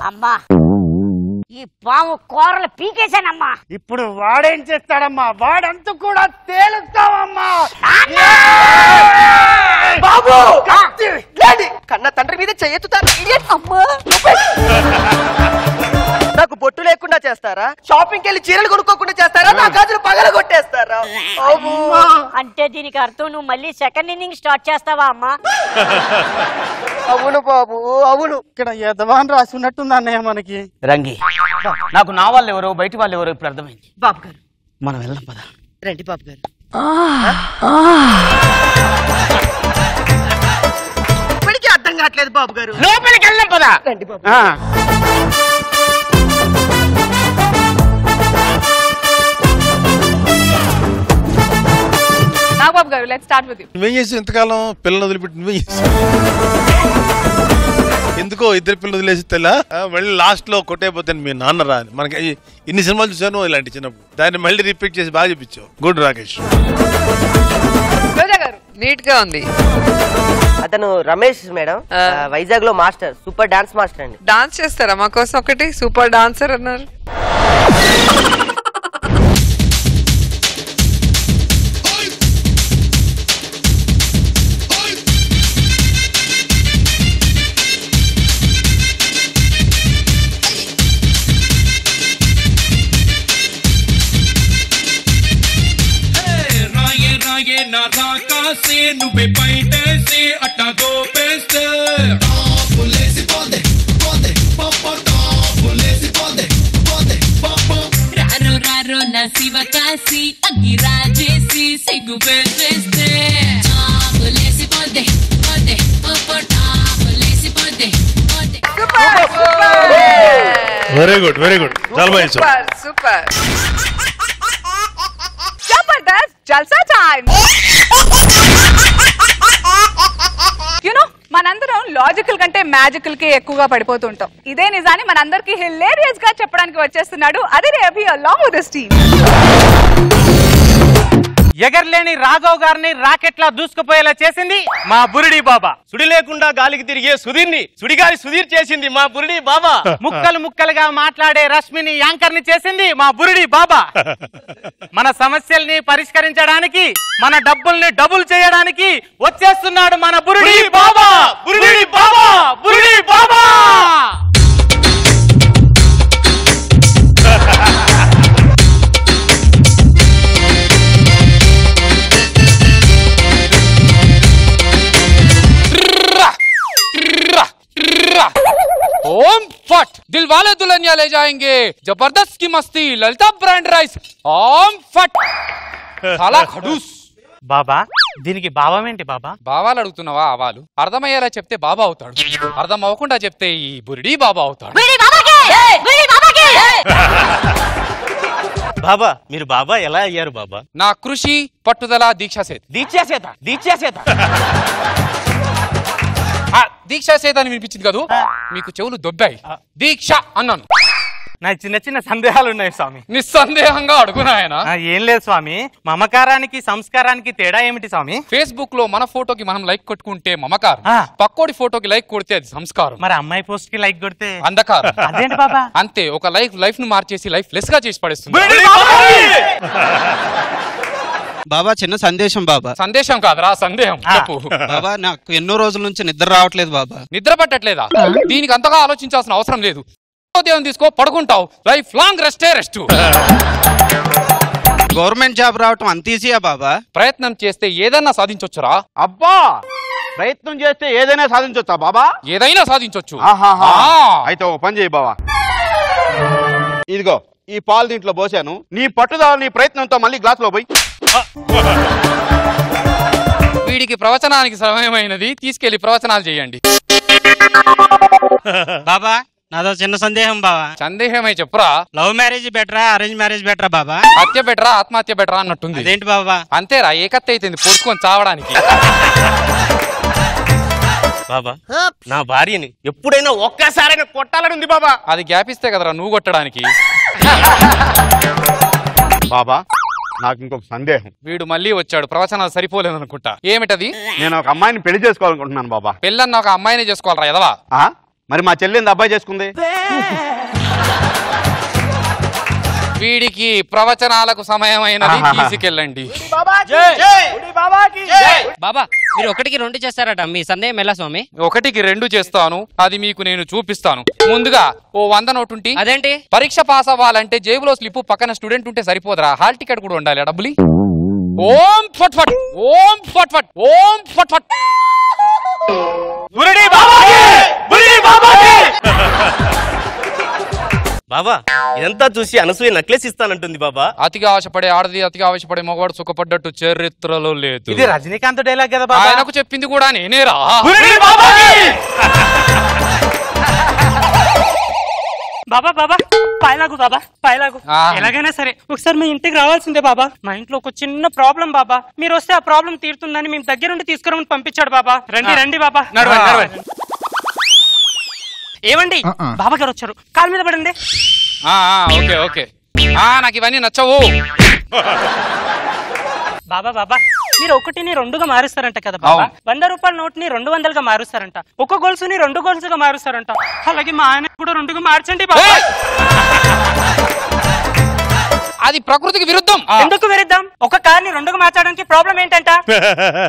[SPEAKER 18] అమ్మా, ఈ పాము కూరలు పీకేశానమ్మా.
[SPEAKER 19] ఇప్పుడు వాడేం చేస్తాడమ్మా? వాడంతా కూడా తేలుస్తావమ్మా.
[SPEAKER 16] బాబు కన్న తండ్రి మీద చెయ్యెత్తుతారు. నాకు బొట్టు లేకుండా చేస్తారా? షాపింగ్కి వెళ్ళి చీరలు కొనుక్కోకుండా చేస్తారా? నా గాజులు పగల కొట్టేస్తారా?
[SPEAKER 18] అంటే దీనికి అర్థం నువ్వు మళ్ళీ సెకండ్ ఇన్నింగ్ స్టార్ట్ చేస్తావా అమ్మా?
[SPEAKER 16] అవును బాబు, అవును.
[SPEAKER 19] ఇక్కడ యదవాన్ రాసి ఉన్నట్టుంది అన్నయ్య మనకి.
[SPEAKER 10] రంగి, నాకు నా వాళ్ళు ఎవరో బయట వాళ్ళు ఎవరో ఇప్పుడు అర్థమైంది.
[SPEAKER 16] బాబు గారు,
[SPEAKER 10] మనం వెళ్దాం పద.
[SPEAKER 16] రండి బాబు గారు. ఇప్పటికీ అర్థం కావట్లేదు బాబు గారు.
[SPEAKER 10] లోపలికి వెళ్దాం పద.
[SPEAKER 16] రండి బాబు.
[SPEAKER 2] నాగబాబు గారు, లెట్స్ స్టార్ట్ విత్ యు.
[SPEAKER 4] నువ్వేం చేసావు ఇంతకాలం? పిల్లలు వదిలిపెట్టి నువ్వేం చేసావు? ఎందుకో ఇద్దరు పిల్లలు వదిలేసి తెల్ల మళ్ళీ లాస్ట్ లో కొట్టేపోతాను మీ నాన్న రా. మనకి ఇన్ని సినిమాలు చూసాను ఇలాంటి చిన్నప్పుడు. దాన్ని మళ్ళీ రిపీట్ చేసి బాగా చూపించావు. గుడ్ రాకేష్.
[SPEAKER 11] నీట్ గా ఉంది.
[SPEAKER 16] అతను రమేష్ మేడం, వైజాగ్ లో మాస్టర్, సూపర్ డాన్స్ మాస్టర్ అండి.
[SPEAKER 11] డాన్స్ చేస్తారా మా కోసం ఒకటి? సూపర్ డాన్సర్ అన్నారు.
[SPEAKER 12] से नुबे पैटे से अट्टा दो पेस्ट पुलेसी पोंदे पोंदे पोपो पुलेसी पोंदे पोंदे पोपो रारो रारो ना शिवकासी अगिराजेसी सिगु बेस्ट पुलेसी पोंदे पोंदे पोपो पुलेसी पोंदे पोंदे
[SPEAKER 4] వెరీ గుడ్, వెరీ గుడ్. చాలా బాగా చేశావు.
[SPEAKER 11] Super super.
[SPEAKER 2] జబర్దస్త్ జల్సా టైం. యూనో, మనందరం లాజికల్ కంటే మ్యాజికల్ కి ఎక్కువగా పడిపోతుంటాం. ఇదే నిజాన్ని మనందరికి హిలేరియస్ గా చెప్పడానికి వచ్చేస్తున్నాడు Adhire Abhi along with his team.
[SPEAKER 9] ఎగర్లేని రాఘవ్ గారిని రాకెట్ లా దూసుకుపోయేలా చేసింది మా బురిడి బాబా.
[SPEAKER 3] సుడి లేకుండా గాలికి తిరిగే సుధీర్ని సుడిగాలి సుధీర్ చేసింది మా బురిడి బాబా.
[SPEAKER 9] ముక్కలు ముక్కలుగా మాట్లాడే రష్మిని యాంకర్ ని చేసింది మా బురిడి బాబా. మన సమస్యల్ని పరిష్కరించడానికి, మన డబ్బుల్ని డబుల్ చేయడానికి వచ్చేస్తున్నాడు మన బురిడి బాబా.
[SPEAKER 8] ఓం ఫట్ దిల్ వాలే దుల్హనియా లే జాయేంగే జబర్దస్త్ కి మస్తీ లలితా బ్రాండ్ రైస్ ఓం ఫట్ చాలా ఖడూస్.
[SPEAKER 19] బాబా దీనికి భావం ఏంటి బాబా?
[SPEAKER 8] బావాలు అడుగుతున్నావా? ఆవాలు అర్థమయ్యేలా చెప్తే బాబా అవుతాడు, అర్థం అవ్వకుండా చెప్తే ఈ బురిడి బాబా అవుతాడు.
[SPEAKER 17] బాబా మీరు బాబా ఎలా అయ్యారు బాబా?
[SPEAKER 8] నా కృషి పట్టుదల దీక్షాసేత. దీక్షాసేత అని వినిపించింది కదా మీకు, చెవులు దొబ్బాయి. దీక్ష అన్నాను.
[SPEAKER 19] నాకు చిన్న చిన్న సందేహాలు ఉన్నాయి స్వామి.
[SPEAKER 8] నిస్సందేహంగా అడుగునాయన.
[SPEAKER 19] ఏం లేదు స్వామి, మమకారానికి సంస్కారానికి తేడా ఏమిటి స్వామి?
[SPEAKER 8] ఫేస్బుక్ లో మన ఫోటోకి మనం లైక్ కొట్టుకుంటే మమకారం, పక్కోడి ఫోటోకి లైక్ కొడితే అది సంస్కారం.
[SPEAKER 19] మరి అమ్మాయి పోస్ట్ కి లైక్ కొడితే
[SPEAKER 8] అంధకారం.
[SPEAKER 19] అదేంటి బాబా?
[SPEAKER 8] అంతే, ఒక లైఫ్ ను మార్చేసి లైఫ్ లెస్ గా చేసి పడేస్తుంది.
[SPEAKER 20] బాబా చిన్న సందేశం బాబా.
[SPEAKER 8] సందేశం కాదురా సందేహం. చెప్పు
[SPEAKER 20] బాబా. నాకు ఎన్నో రోజుల నుంచి నిద్ర రావట్లేదు బాబా.
[SPEAKER 8] నిద్ర పట్టట్లేదా? దీనికి అంతగా ఆలోచించాల్సిన అవసరం లేదు. ఉదయం తీసుకో, పడుకుంటావు. లైఫ్ లాంగ్ రెస్టే రెస్ట్.
[SPEAKER 20] గవర్నమెంట్ జాబ్ రావటం అంత ఈజీయా బాబా?
[SPEAKER 8] ప్రయత్నం చేస్తే ఏదైనా సాధించొచ్చురా.
[SPEAKER 10] అబ్బా ప్రయత్నం చేస్తే ఏదైనా సాధించొచ్చా బాబా?
[SPEAKER 8] ఏదైనా సాధించొచ్చు.
[SPEAKER 10] అయితే ఓ పని చేయి బాబా, ఇదిగో ఈ పాలు దీంట్లో పోసాను, నీ పట్టుదల నీ ప్రయత్నంతో మళ్ళీ గ్లాస్ లో పోయి.
[SPEAKER 8] వీడికి ప్రవచనానికి సమయమైనది, తీసుకెళ్లి ప్రవచనాలు చేయండి.
[SPEAKER 20] బాబా నాదో చిన్న సందేహం బాబా.
[SPEAKER 8] సందేహమే చెప్పురా.
[SPEAKER 20] లవ్ మ్యారేజ్ బెటరా అరేంజ్ మ్యారేజ్ బెటరా బాబా?
[SPEAKER 8] హత్య బెటరా ఆత్మహత్య బెటరా అన్నట్టుంది.
[SPEAKER 20] అదేంటి బాబా?
[SPEAKER 8] అంతేరా, ఏకత్తి అయితుంది పొడుచుకొని చావడానికి.
[SPEAKER 17] బాబా నా భార్యని ఎప్పుడైనా ఒక్కసారైనా కొట్టాలని ఉంది బాబా.
[SPEAKER 8] అది గ్యాప్ ఇస్తే కదరా నువ్వు కొట్టడానికి.
[SPEAKER 10] బాబా నాకు ఇంకొక సందేహం.
[SPEAKER 8] వీడు మళ్ళీ వచ్చాడు, ప్రవచనాలు సరిపోలేదు అనుకుంటా. ఏమిటది?
[SPEAKER 10] నేను ఒక అమ్మాయిని పెళ్లి చేసుకోవాలనుకుంటున్నాను బాబా.
[SPEAKER 8] పెళ్ళన్న ఒక అమ్మాయినే చేసుకోవాలరా ఎదవా?
[SPEAKER 10] మరి మా చెల్లింది అబ్బాయి చేసుకుంది.
[SPEAKER 8] వీడికి ప్రవచనాలకు సమయమైనది, తీసుకెళ్ళండి.
[SPEAKER 21] బాబా మీరు 1కి 2 చేస్తారట, మీ సందేహం ఎలా స్వామి?
[SPEAKER 8] 1కి 2 చేస్తాను, అది మీకు నేను చూపిస్తాను. ముందుగా ఓ 100 నోటు ఉంటే.
[SPEAKER 21] అదేంటి?
[SPEAKER 8] పరీక్ష పాస్ అవ్వాలంటే జేబులో స్లిప్ పక్కన స్టూడెంట్ ఉంటే సరిపోదరా, హాల్ టికెట్ కూడా ఉండాలి. డబ్బులు ఓం ఫట్ ఫట్, ఓం ఫట్ ఫట్, ఓం ఫట్ ఫట్.
[SPEAKER 17] బాబా ఇదంతా చూసి అనసూయ నెక్లెస్ ఇస్తానంటుంది బాబా.
[SPEAKER 8] అతిగా ఆశపడే ఆడది, అతిగా ఆశపడే మగవాడు సుఖపడ్డట్టు చరిత్రలో లేదు.
[SPEAKER 19] ఇది రజనీకాంత్ డైలాగ్ కదా బాబా.
[SPEAKER 8] ఆయనకు చెప్పింది కూడా నేనేరా.
[SPEAKER 9] బాబా బాబా పాయలాగు బాబా పాయలాగు. ఎలాగైనా సరే ఒకసారి మీ ఇంటికి రావాల్సిందే బాబా. మా ఇంట్లో ఒక చిన్న ప్రాబ్లం బాబా, మీరు వస్తే ఆ ప్రాబ్లం తీరుతుందని మేము దగ్గరుండి తీసుకురమని పంపించాడు బాబా. రండి రండి బాబా. ఏమండి బాబా గారు వచ్చారు, కాలు మీద పడండి.
[SPEAKER 8] ఓకే ఓకే, నాకు ఇవన్నీ నచ్చవు.
[SPEAKER 9] బాబా బాబా మీరు 1ని 2గా మారుస్తారంట కదా బాబా. 100 రూపాయల నోట్ని 200గా మారుస్తారంట, ఒక గొలుసుని 2 గొలుసుగా మారుస్తారంట. అలాగే మా ఆయన కూడా 2గా మార్చండి బాబా.
[SPEAKER 8] అది ప్రకృతికి విరుద్ధం.
[SPEAKER 9] ఎందుకు విరుద్ధం? ఒక కార్ని 2గా మార్చడానికి ప్రాబ్లం ఏంటంట?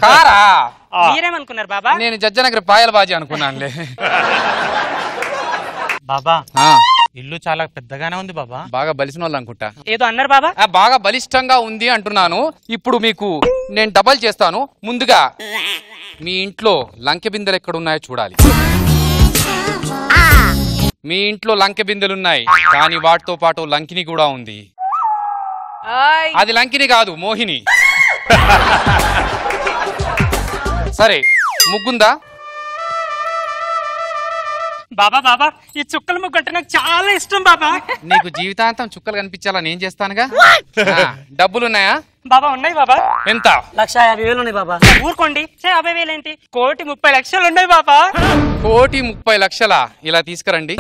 [SPEAKER 8] కారా?
[SPEAKER 9] మీరేమనుకున్నారు బాబా?
[SPEAKER 8] నేను జజ్జనగర్ పాయల బాజీ అనుకున్నానులే.
[SPEAKER 19] బాబా ఇల్లు చాలా పెద్దగానే ఉంది బాబా.
[SPEAKER 8] బాగా బలిసిన వాళ్ళు అనుకుంటా.
[SPEAKER 9] ఏదో అన్నారు బాబా.
[SPEAKER 8] బాగా బలిష్టంగా ఉంది అంటున్నాను. ఇప్పుడు మీకు నేను డబల్ చేస్తాను. ముందుగా మీ ఇంట్లో లంకె బిందెలు ఎక్కడున్నాయో చూడాలి. మీ ఇంట్లో లంకె బిందెలున్నాయి, కానీ వాటితో పాటు లంకిని కూడా ఉంది. అది లంకిని కాదు, మోహిని. సరే ముగ్గుందా?
[SPEAKER 9] బాబా బాబా ఈ చుక్కల ముగ్గు అంటే నాకు చాలా ఇష్టం బాబా.
[SPEAKER 8] నీకు జీవితాంతం చుక్కలు కనిపించాలా నేను చేస్తానుగా. డబ్బులున్నాయా?
[SPEAKER 9] బాబా ఉన్నాయి బాబా.
[SPEAKER 8] ఎంత?
[SPEAKER 9] 1,50,000 ఉన్నాయి బాబా. ఊరుకోండి, 50,000 ఏంటి, 1,30,00,000 ఉన్నాయి బాబా.
[SPEAKER 8] 1,30,00,000 ఇలా తీసుకురండి.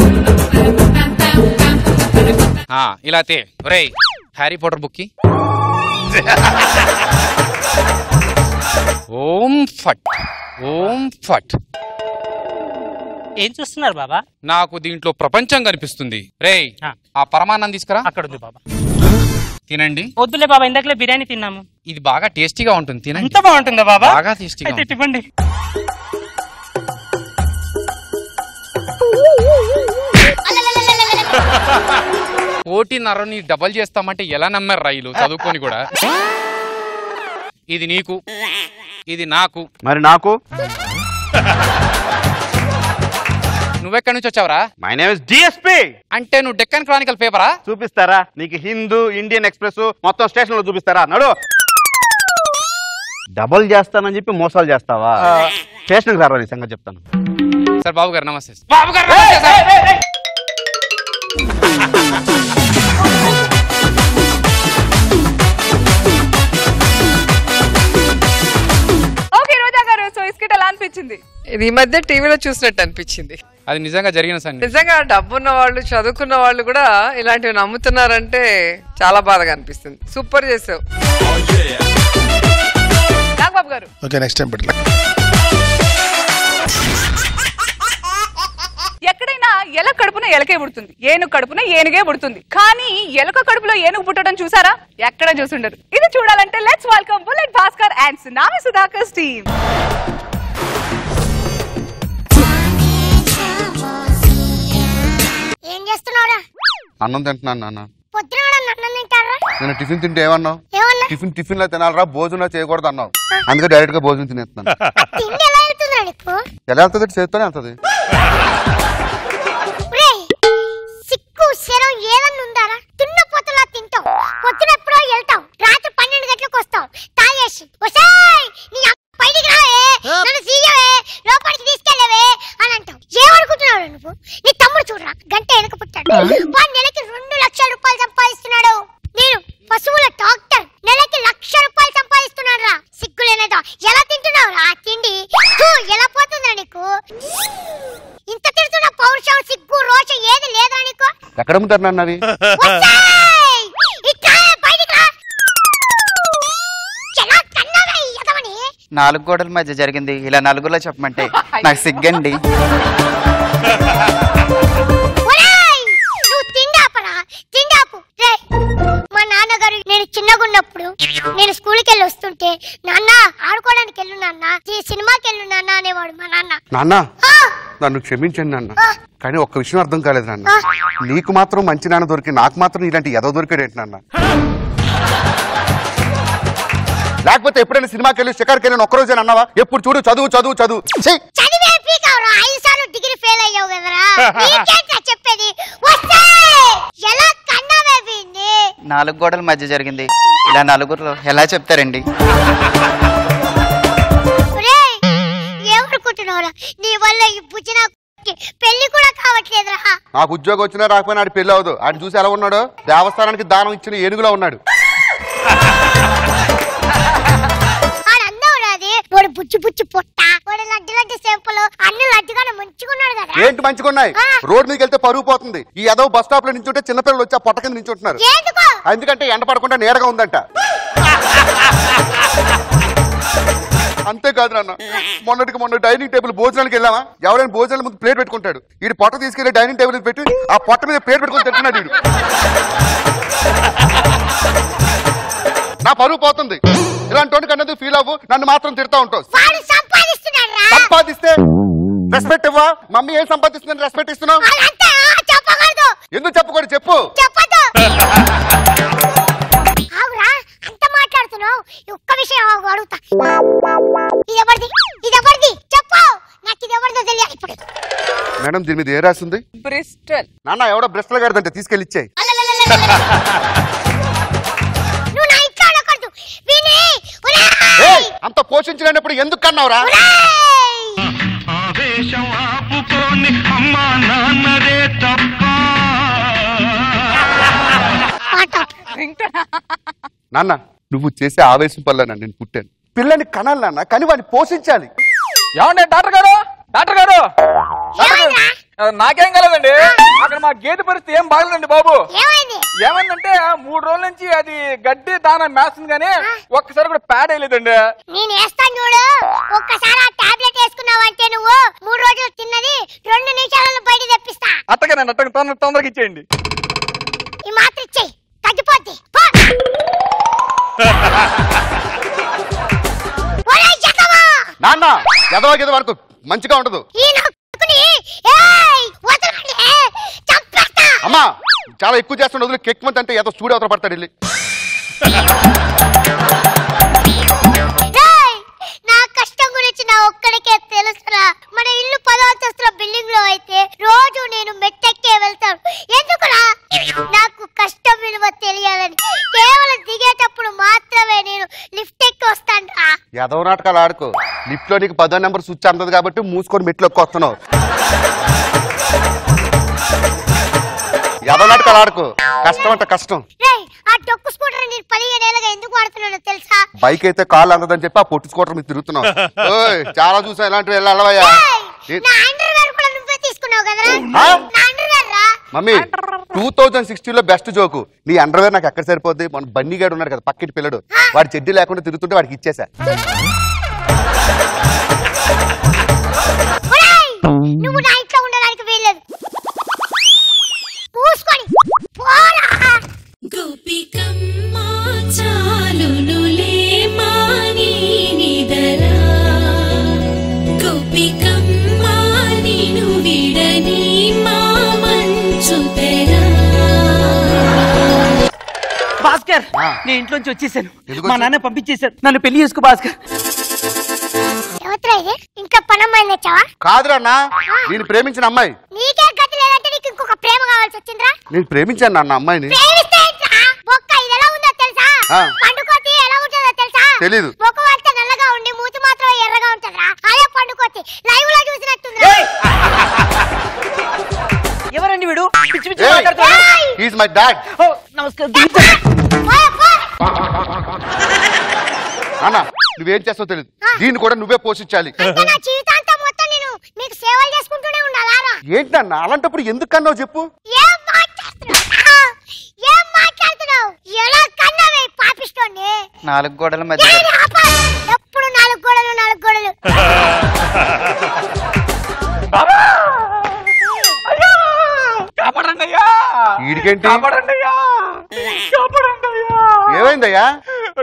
[SPEAKER 8] ఇలా తే రే హ్యారీ పాటర్ బుక్కి. ఓం ఫట్, ఓం ఫట్.
[SPEAKER 9] ఏం చూస్తున్నారు బాబా?
[SPEAKER 8] నాకు దీంట్లో ప్రపంచం కనిపిస్తుంది. రే ఆ పరమాన్నం తీసుకురా.
[SPEAKER 9] అక్కడ ఉంది బాబా.
[SPEAKER 8] తినండి.
[SPEAKER 9] వద్దులే బాబా, ఇందాకలే బిర్యానీ తిన్నాము.
[SPEAKER 8] ఇది బాగా టేస్టీగా ఉంటుంది, తినండి.
[SPEAKER 9] ఎంత బాగుంటుందా బాబా?
[SPEAKER 8] బాగా టేస్టీగా.
[SPEAKER 9] అయితే ఇవ్వండి.
[SPEAKER 8] కోటిన్నరని డబల్ చేస్తామంటే ఎలా నమ్మారు రైలు చదువుకొని కూడా. ఇది నీకు, ఇది నాకు.
[SPEAKER 10] మరి నాకు
[SPEAKER 8] నువ్వెక్కడి నుంచి వచ్చావరా?
[SPEAKER 7] My name is DSP.
[SPEAKER 8] అంటే నువ్వు డెక్కన్ క్రానికల్ పేపరా?
[SPEAKER 7] చూపిస్తారా నీకు? హిందూ, ఇండియన్ ఎక్స్ప్రెస్ మొత్తం స్టేషన్ లో చూపిస్తారా? నడు. డబుల్ చేస్తానని చెప్పి మోసాలు చేస్తావా? స్టేషన్కి రారా, ఈ సంగతి చెప్తాను.
[SPEAKER 8] సార్ బాబు గారు నమస్తే. బాబు గారు నమస్తే సార్.
[SPEAKER 2] ఓకే రోజా గారు, సో ఈ స్కిట్ ఎలా అనిపించింది?
[SPEAKER 11] ఇది ఈ మధ్య టీవీలో చూసినట్టు అనిపించింది.
[SPEAKER 8] అది నిజంగా జరిగిన సంగతి.
[SPEAKER 11] నిజంగా డబ్బున్న వాళ్ళు, చదువుకున్న వాళ్ళు కూడా ఇలాంటివి నమ్ముతున్నారంటే చాలా బాధగా అనిపిస్తుంది. సూపర్ చేసావు
[SPEAKER 2] నాగబాబు గారు.
[SPEAKER 4] ఓకే, నెక్స్ట్ టైం పెట్టలే.
[SPEAKER 2] ఎక్కడైనా ఎల కడుపున ఎలకే పుడుతుంది, ఏనుగు కడుపున ఏనుగే పుడుతుంది. కానీ ఎలుక కడుపులో ఏనుగు పుట్టడం చూసారా? ఎక్కడ చూసుండరు. ఇది చూడాలంటే let's welcome bullet Bhaskar and tsunami Sudhakar team.
[SPEAKER 6] ఏం చేస్తున్నావురా?
[SPEAKER 7] అన్నం తింటున్నాను నాన్న.
[SPEAKER 6] పొద్దున అన్నం తింటారా?
[SPEAKER 7] నేను టిఫిన్ తింటే ఏమన్నావు?
[SPEAKER 6] ఏమన్నా?
[SPEAKER 7] టిఫిన్ లో తినాలరా, భోజనం చేయకూడదు అన్నావు. అందుకే డైరెక్ట్ గా భోజనం తినేస్తున్నాను.
[SPEAKER 6] తిండి ఎలా వెళ్తుందిరా నీకు?
[SPEAKER 7] ఎలా వెళ్తుంది? చేస్తూనే వెళ్తుంది.
[SPEAKER 6] సిక్కు శరం ఏదన్నా ఉందారా? తిన్న పొత్తులా తింటావు, పొద్దున ఎప్పుడో వెళ్తావు, రాత్రి 12 గంటలకు వస్తావు తాగేసి. నీ బయటికి రావే, నన్ను సీయవే, లోపలికి తీసుకెళ్ళవే అని అంటావు. ఏమనుకుంటున్నావు నువ్వు? నీ తమ్ముడు చూడరా, గంట వెనక పుట్టాడు. వాడు నెలకి 2 లక్షల రూపాయలు సంపాదిస్తున్నాడు. నేను పశువుల డాక్టర్, నెలకి 1,00,000 రూపాయలు సంపాదిస్తున్నాడు రా. సిగ్గులేనేదా? ఎలా తింటున్నావు రా తిండి? ఎలా పోతుందిరా నీకు? ఇంత తిడుతున్న పౌరుషం, సిగ్గు, రోషం ఏది లేదురా నీకు?
[SPEAKER 7] ఎక్కడ అమ్ముతారు నాన్న అవి?
[SPEAKER 22] నాలుగు గోడల మధ్య జరిగింది ఇలా నలుగురిలో చెప్పమంటే నాకు సిగ్గండి.
[SPEAKER 6] మా నాన్నగారు నేను చిన్నగా ఉన్నప్పుడు నేను స్కూల్కి వెళ్ళి వస్తుంటే, నాన్న ఆడుకోవడానికి వెళ్ళు నాన్న, సినిమాకి వెళ్ళు నాన్న అనేవాడు మా నాన్న.
[SPEAKER 7] నాన్న నన్ను క్షమించండి నాన్న, కానీ ఒక్క విషయం అర్థం కాలేదు నాన్న. నీకు మాత్రం మంచి నాన్న దొరికి, నాకు మాత్రం ఇలాంటి ఎదో దొరికాడేంటి నాన్న? లేకపోతే ఎప్పుడైనా సినిమాకి వెళ్ళి షికార్కి వెళ్ళి ఒక్కరోజే అన్నావా? ఎప్పుడు చూడు చదువు చదువు చదువు.
[SPEAKER 6] చదివే పీకావురా, 5 సార్లు డిగ్రీ ఫెయిల్ అయ్యావు కదరా. చెప్పేది ఎలా కన్నావే వీడిని?
[SPEAKER 22] నాలుగు గోడల మధ్య జరిగింది ఇలా నలుగురిలో ఎలా చెప్తారండి?
[SPEAKER 6] ఏమనుకుంటున్నావురా? నీ వల్ల ఈ బుజ్జిన పెళ్లి కూడా కావట్లేదురా.
[SPEAKER 7] నాకు ఉద్యోగం వచ్చినా రాకపోయినా ఆడి పెళ్లి అవదు. ఆడిని చూసి ఎలా ఉన్నాడు? దేవస్థానానికి దానం ఇచ్చిన ఏనుగులో ఉన్నాడు.
[SPEAKER 6] వాడు బుచ్చి బుచ్చి పొట్ట, వాడు లడ్డు లడ్డు సేపులు, అన్ని లడ్డుగానే మంచిగున్నాడు కదా.
[SPEAKER 7] ఏంటి మంచిగున్నాయి? రోడ్ మీదకి వెళ్తే పరుగు పోతుంది. ఈ ఏదో బస్ స్టాప్ లో నించుంటే చిన్నపిల్లలు వచ్చి ఆ పొట్ట కింద నించుంటున్నారు. ఎందుకంటే ఎండ పడకుండా నీడగా ఉందంట. అంతేకాదు నాన్న, మొన్న డైనింగ్ టేబుల్ భోజనానికి వెళ్ళామా? ఎవరైనా భోజనాల ముందు ప్లేట్ పెట్టుకుంటాడు. వీడు పొట్ట తీసుకెళ్లి డైనింగ్ టేబుల్ పెట్టి ఆ పొట్ట మీద ప్లేట్ పెట్టుకుని తింటున్నాడు. వీడు నా పరువు పోతుంది. ఇలాంటి వాడికి అన్నది ఫీల్ అవ్వు, నన్ను మాత్రం తిడతా ఉంటావు. సంపాదిస్తే రెస్పెక్ట్ ఇవ్వా? మమ్మీ ఏం సంపాదిస్తుందని రెస్పెక్ట్ ఇస్తున్నావు? ఎందుకు చెప్పకూడదు? చెప్పు.
[SPEAKER 6] అంత మాట్లాడుతున్నావు, ఒక్క విషయం అడుగుతా. ఇదెవరిది చెప్పు, నాకు ఇదెవరిదో తెలియాలి ఇప్పుడు.
[SPEAKER 7] మేడం దీని మీద ఏ రాసింది?
[SPEAKER 2] బ్రిస్టల్.
[SPEAKER 7] నాన్న ఎవడో బ్రిస్టల్ గారిదంటే తీసుకెళ్ళి ఇచ్చేయి. అంత పోషించలేనప్పుడు ఎందుకు కన్నావురా? నాన్న నువ్వు చేసే ఆవేశం వల్ల నేను పుట్టాను. పిల్లని కనాలి నాన్న, కానీ వాడిని పోషించాలి.
[SPEAKER 23] ఏమండి డాక్టర్ గారు? డాక్టర్ గారు నాకేం కలదండి, అక్కడ మా గేదె పరిస్థితి ఏం బాగలేదండి బాబు. ఏమైందంటే 3 రోజుల నుంచి అది గడ్డి దాన మేస్తుంది కానీ ఒక్కసారి కూడా ప్యాడ్ వేయలేదండి.
[SPEAKER 6] నేను వేస్తాను చూడు, ఒక్కసారి ఆ టాబ్లెట్ వేసుకున్నావంటే నువ్వు 3 రోజులు తిన్నది 2 నిమిషాలలో బయట తెప్పిస్తా.
[SPEAKER 23] అట్టగానండి, అట్టగా తొందరగా ఇచ్చేయండి.
[SPEAKER 6] ఈ మాత్ర ఇచ్చేయి, తగ్గిపోద్ది.
[SPEAKER 7] నాన్న ఎదవా వరకు మంచిగా ఉండదు. అమ్మా చాలా ఎక్కువ చేస్తున్న వదిలి కెక్మంత్ అంటే ఏదో స్టూడియో అవతల పడతాడు వెళ్ళి.
[SPEAKER 6] నా కష్టం గురించి నా ఒక్కడికే తెలుసురా. మన ఇల్లు 10వ అంతస్తుల బిల్డింగ్ లో అయితే
[SPEAKER 7] ఎదవ నాటకాలు ఆడుకో. లిఫ్ట్ లో నీకు 10వ నెంబర్ స్విచ్ అందదు కాబట్టి మూసుకొని మెట్లోకి వస్తున్నావు. ఎదవ నాటకాలు ఆడుకో. కష్టం అంటే కష్టం.
[SPEAKER 6] ఆ డొక్కు స్కూటర్ నేను 17 ఏళ్ళగా ఎందుకు వాడుతున్నానో తెలుసా?
[SPEAKER 7] బైక్ అయితే కాళ్ళు అందదని చెప్పి ఆ పొట్టు స్కూటర్ మీద తిరుగుతున్నావు. ఓయ్ చాలా చూసా ఇలాంటివి వెళ్ళవయ్యా.
[SPEAKER 6] నా అండర్వేర్ కూడా నువ్వే తీసుకున్నావు కదరా? నా అండర్వేర్ రా
[SPEAKER 7] మమ్మీ 2016లో బెస్ట్ జోకు. నీ అండర్వేర్ నాకు ఎక్కడ సరిపోద్ది? మన బన్నీగాడు ఉన్నాడు కదా పక్కింటి పిల్లడు, వాడి చెడ్డీ లేకుండా తిరుగుతుంటే వాడికి ఇచ్చేసా.
[SPEAKER 6] నువ్వు నా ఇంట్లో ఉండడానికి వీల్లేదు. పూసుకొని పోరా.
[SPEAKER 14] గోపికమ్మ చాలునులే మాని నిదరా, గోపికమ్మ నిను విడని మా మంచు తెరా.
[SPEAKER 9] భాస్కర్ నేను ఇంట్లోంచి వచ్చేసాను. మా నాన్న పంపించేశారు. నన్ను పెళ్లి చేసుకో భాస్కర్.
[SPEAKER 6] ఇంకా పనమ్మాయిని తెచ్చావా?
[SPEAKER 7] కాదురా అన్న, నేను ప్రేమించిన అమ్మాయి.
[SPEAKER 6] నీకే గతి లేదంటే నీకు ఇంకొక ప్రేమ కావాల్సి వచ్చిందిరా?
[SPEAKER 7] నేను ప్రేమించాను నాన్న అమ్మాయిని.
[SPEAKER 6] ప్రేమిస్తే ఏంట్రా? బొక్క ఇది ఎలా ఉందో తెలుసా? పండుకోతి ఎలా ఉంటుందో తెలుసా?
[SPEAKER 7] తెలీదు.
[SPEAKER 6] బొక్క వాడితే నల్లగా ఉండి మూతి మాత్రం ఎర్రగా ఉంటుందిరా. అదే పండుకోతి లైవ్ లో చూసినట్టుందిరా.
[SPEAKER 9] ఎవరండి వీడు? పిచ్చి పిచ్చి మాట్లాడుతున్నాడు.
[SPEAKER 7] He is my dad.
[SPEAKER 9] నమస్కారం.
[SPEAKER 7] అన్న నువ్వేం చేస్తావు తెలియదు, దీన్ని కూడా నువ్వే పోషించాలి.
[SPEAKER 6] నా జీవితాంతం మొత్తం నేను మీకు సేవలు చేసుకుంటూనే ఉండాలారా?
[SPEAKER 7] ఏంటన్నా అలాంటప్పుడు ఎందుకు కన్నావు చెప్పు?
[SPEAKER 6] ఏం మాట్లాడుతున్నావు? ఎలా కన్నావే పాపిస్తోంది?
[SPEAKER 22] 4 గోడల మధ్య
[SPEAKER 6] ఎప్పుడు 4 గోడలు 4 గోడలు.
[SPEAKER 7] వీడికేంటి? ఏమైందయ్యా?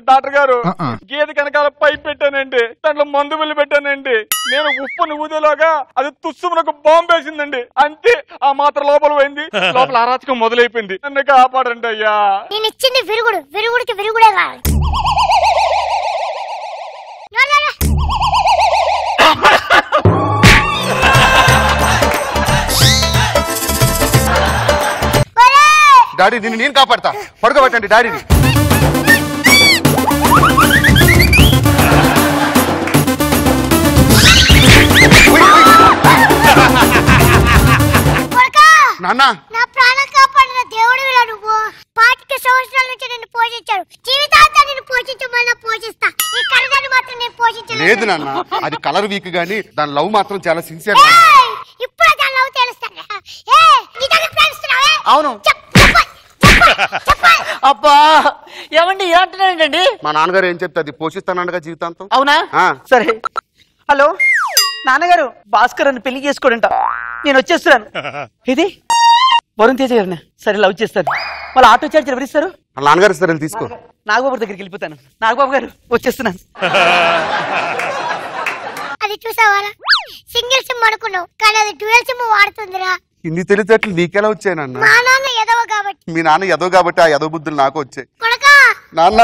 [SPEAKER 23] డాక్టర్ గారు గేదె కనకాల పైప్ పెట్టానండి, దాంట్లో మందు బిల్లు పెట్టానండి. నేను ఉప్పుని ఊదేలోగా అది తుస్సుమునకు బాంబు వేసిందండి. అంతే, ఆ మాత్రం లోపల పోయింది. లోపల అరాచకం మొదలైపోయింది. నన్ను కాపాడండి అయ్యా.
[SPEAKER 6] నేను ఇచ్చింది విరుగుడు, విరుగుడికి విరుగుడే కావాలి.
[SPEAKER 7] డాడీ నిన్ను నేను కాపాడతా, పడుకోబెట్టండి డాడీని. నాన్న
[SPEAKER 6] నా ప్రాణం కాపాడిన దేవుడివిలా నువ్వు. 25 సంవత్సరాల నుంచి నిన్ను పోషించాడు. జీవితాంతా నిన్ను పోషించమన్నా పోషిస్తా. ఈ కరదాన్ని మాత్రం నేను పోషించలేదు.
[SPEAKER 7] లేదు నాన్న, అది కలర్ వీక్ గానీ దాని లవ్ మాత్రం చాలా సిన్సియర్.
[SPEAKER 6] ఇప్పుడు దాని లవ్ తెలుస్తాను. నీ దగ్గర ప్రేమిస్తున్నావే?
[SPEAKER 9] అవును. అబ్బా ఏమండి ఇలా అంటున్నారండి?
[SPEAKER 7] మా నాన్నగారు ఏం చెప్తే అది పోషిస్తానండగా జీవితాంతం.
[SPEAKER 9] అవునా? సరే. హలో నాన్నగారు, భాస్కర్ అని పెళ్లి చేసుకోడంట. నేను వచ్చేస్తున్నాను. ఇది వరుణ్ తేజ గారిని. సరే లవ్ చేస్తాను. వాళ్ళ ఆటో చార్జ్ ఎవరిస్తారు?
[SPEAKER 7] నాన్నగారు ఇస్తారని తీసుకో.
[SPEAKER 9] నాగబాబు దగ్గరికి వెళ్ళిపోతాను. నాగబాబు గారు వచ్చేస్తున్నాను.
[SPEAKER 6] అది చూసావా? సింగిల్ సిమ్ అనుకున్నావు కానీ అది డ్యూయల్ సిమ్ వాడుతుందిరా.
[SPEAKER 7] ఇన్ని తెలిసేట్లు నీకెలా వచ్చాయనన్న?
[SPEAKER 6] మా నాన్న ఎదవ కాబట్టి.
[SPEAKER 7] మీ నాన్న ఎదవ కాబట్టి ఆ ఎదవ బుద్ధులు నాకు వచ్చాయి.
[SPEAKER 6] కొడకా
[SPEAKER 7] నాన్న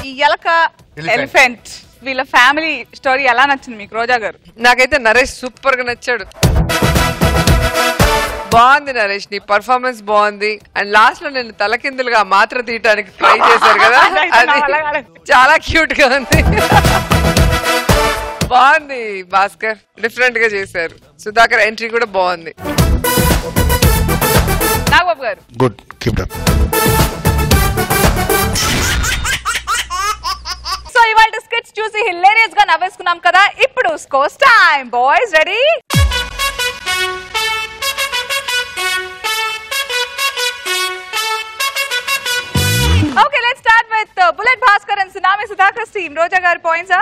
[SPEAKER 2] ఈ ఎలక ఎలిఫెంట్ వీళ్ళ ఫ్యామిలీ స్టోరీ ఎలా నచ్చింది మీకు రోజా గారు?
[SPEAKER 11] నాకైతే నరేష్ సూపర్ గా నచ్చాడు. బాగుంది నరేష్, నీ పర్ఫార్మెన్స్ బాగుంది. అండ్ లాస్ట్ లో నేను తలకిందులుగా మాత్ర తీయటానికి ట్రై చేశారు కదా, అది చాలా క్యూట్ గా ఉంది. బాగుంది భాస్కర్, డిఫరెంట్ గా చేశారు. సుధాకర్ ఎంట్రీ కూడా బాగుంది.
[SPEAKER 2] నాగబాబు గారు
[SPEAKER 4] good, keep it up.
[SPEAKER 2] So ఇవాళ స్కిట్స్ చూసి హిలేరియస్ గా నవ్వేసుకున్నాం కదా. ఇప్పుడు scores time. Boys ready? Okay, let's start with bullet Bhaskar and tsunami Sudhakar team. Roja గారి పాయింట్స్.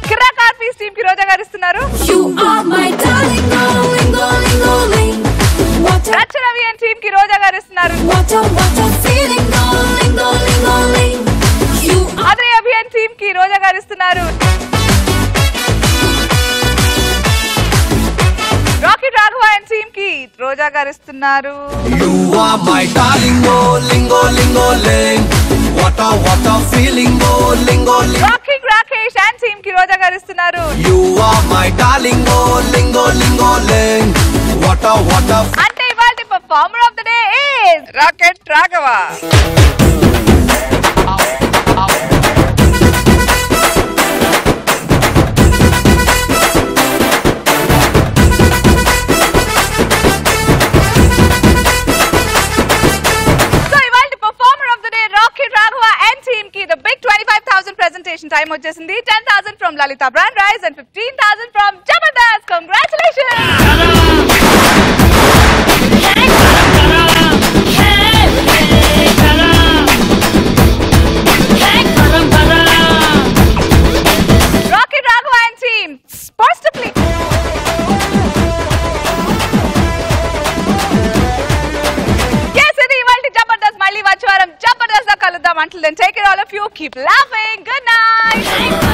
[SPEAKER 2] కిరా కార్పీస్ టీమ్ కి రోజా గారు ఇస్తున్నారు. రచరవి అండ్ టీమ్ కి రోజా గారు ఇస్తున్నారు. ఆద్రి అభియాన్ టీమ్ కి రోజా గారు ఇస్తున్నారు. రాకెట్ రాఘవ అండ్ టీమ్ కి రోజా గారు గారు ఇస్తున్నారు.
[SPEAKER 1] You are my darling, oh, lingo, lingo, ling. What a feeling, oh, lingo, ling.
[SPEAKER 2] Rocking Rakesh and team కి రోజా గారు ఇస్తున్నారు.
[SPEAKER 1] You are my darling, oh, lingo, lingo, ling. What a
[SPEAKER 2] అంటే ఇవాల్టి performer of the day is
[SPEAKER 11] rocket Raghava.
[SPEAKER 2] The big 25,000 presentation time వచ్చేసింది. 10,000 from Lalita Brand Rise and 15,000 from Jabardast. Congratulations! Rocket Raghava and team, supposed to play. మళ్ళీ వచ్చే వారం జబర్దస్త్ గా కలుద్దాం. Until then, take care all of you. Keep laughing. Good night.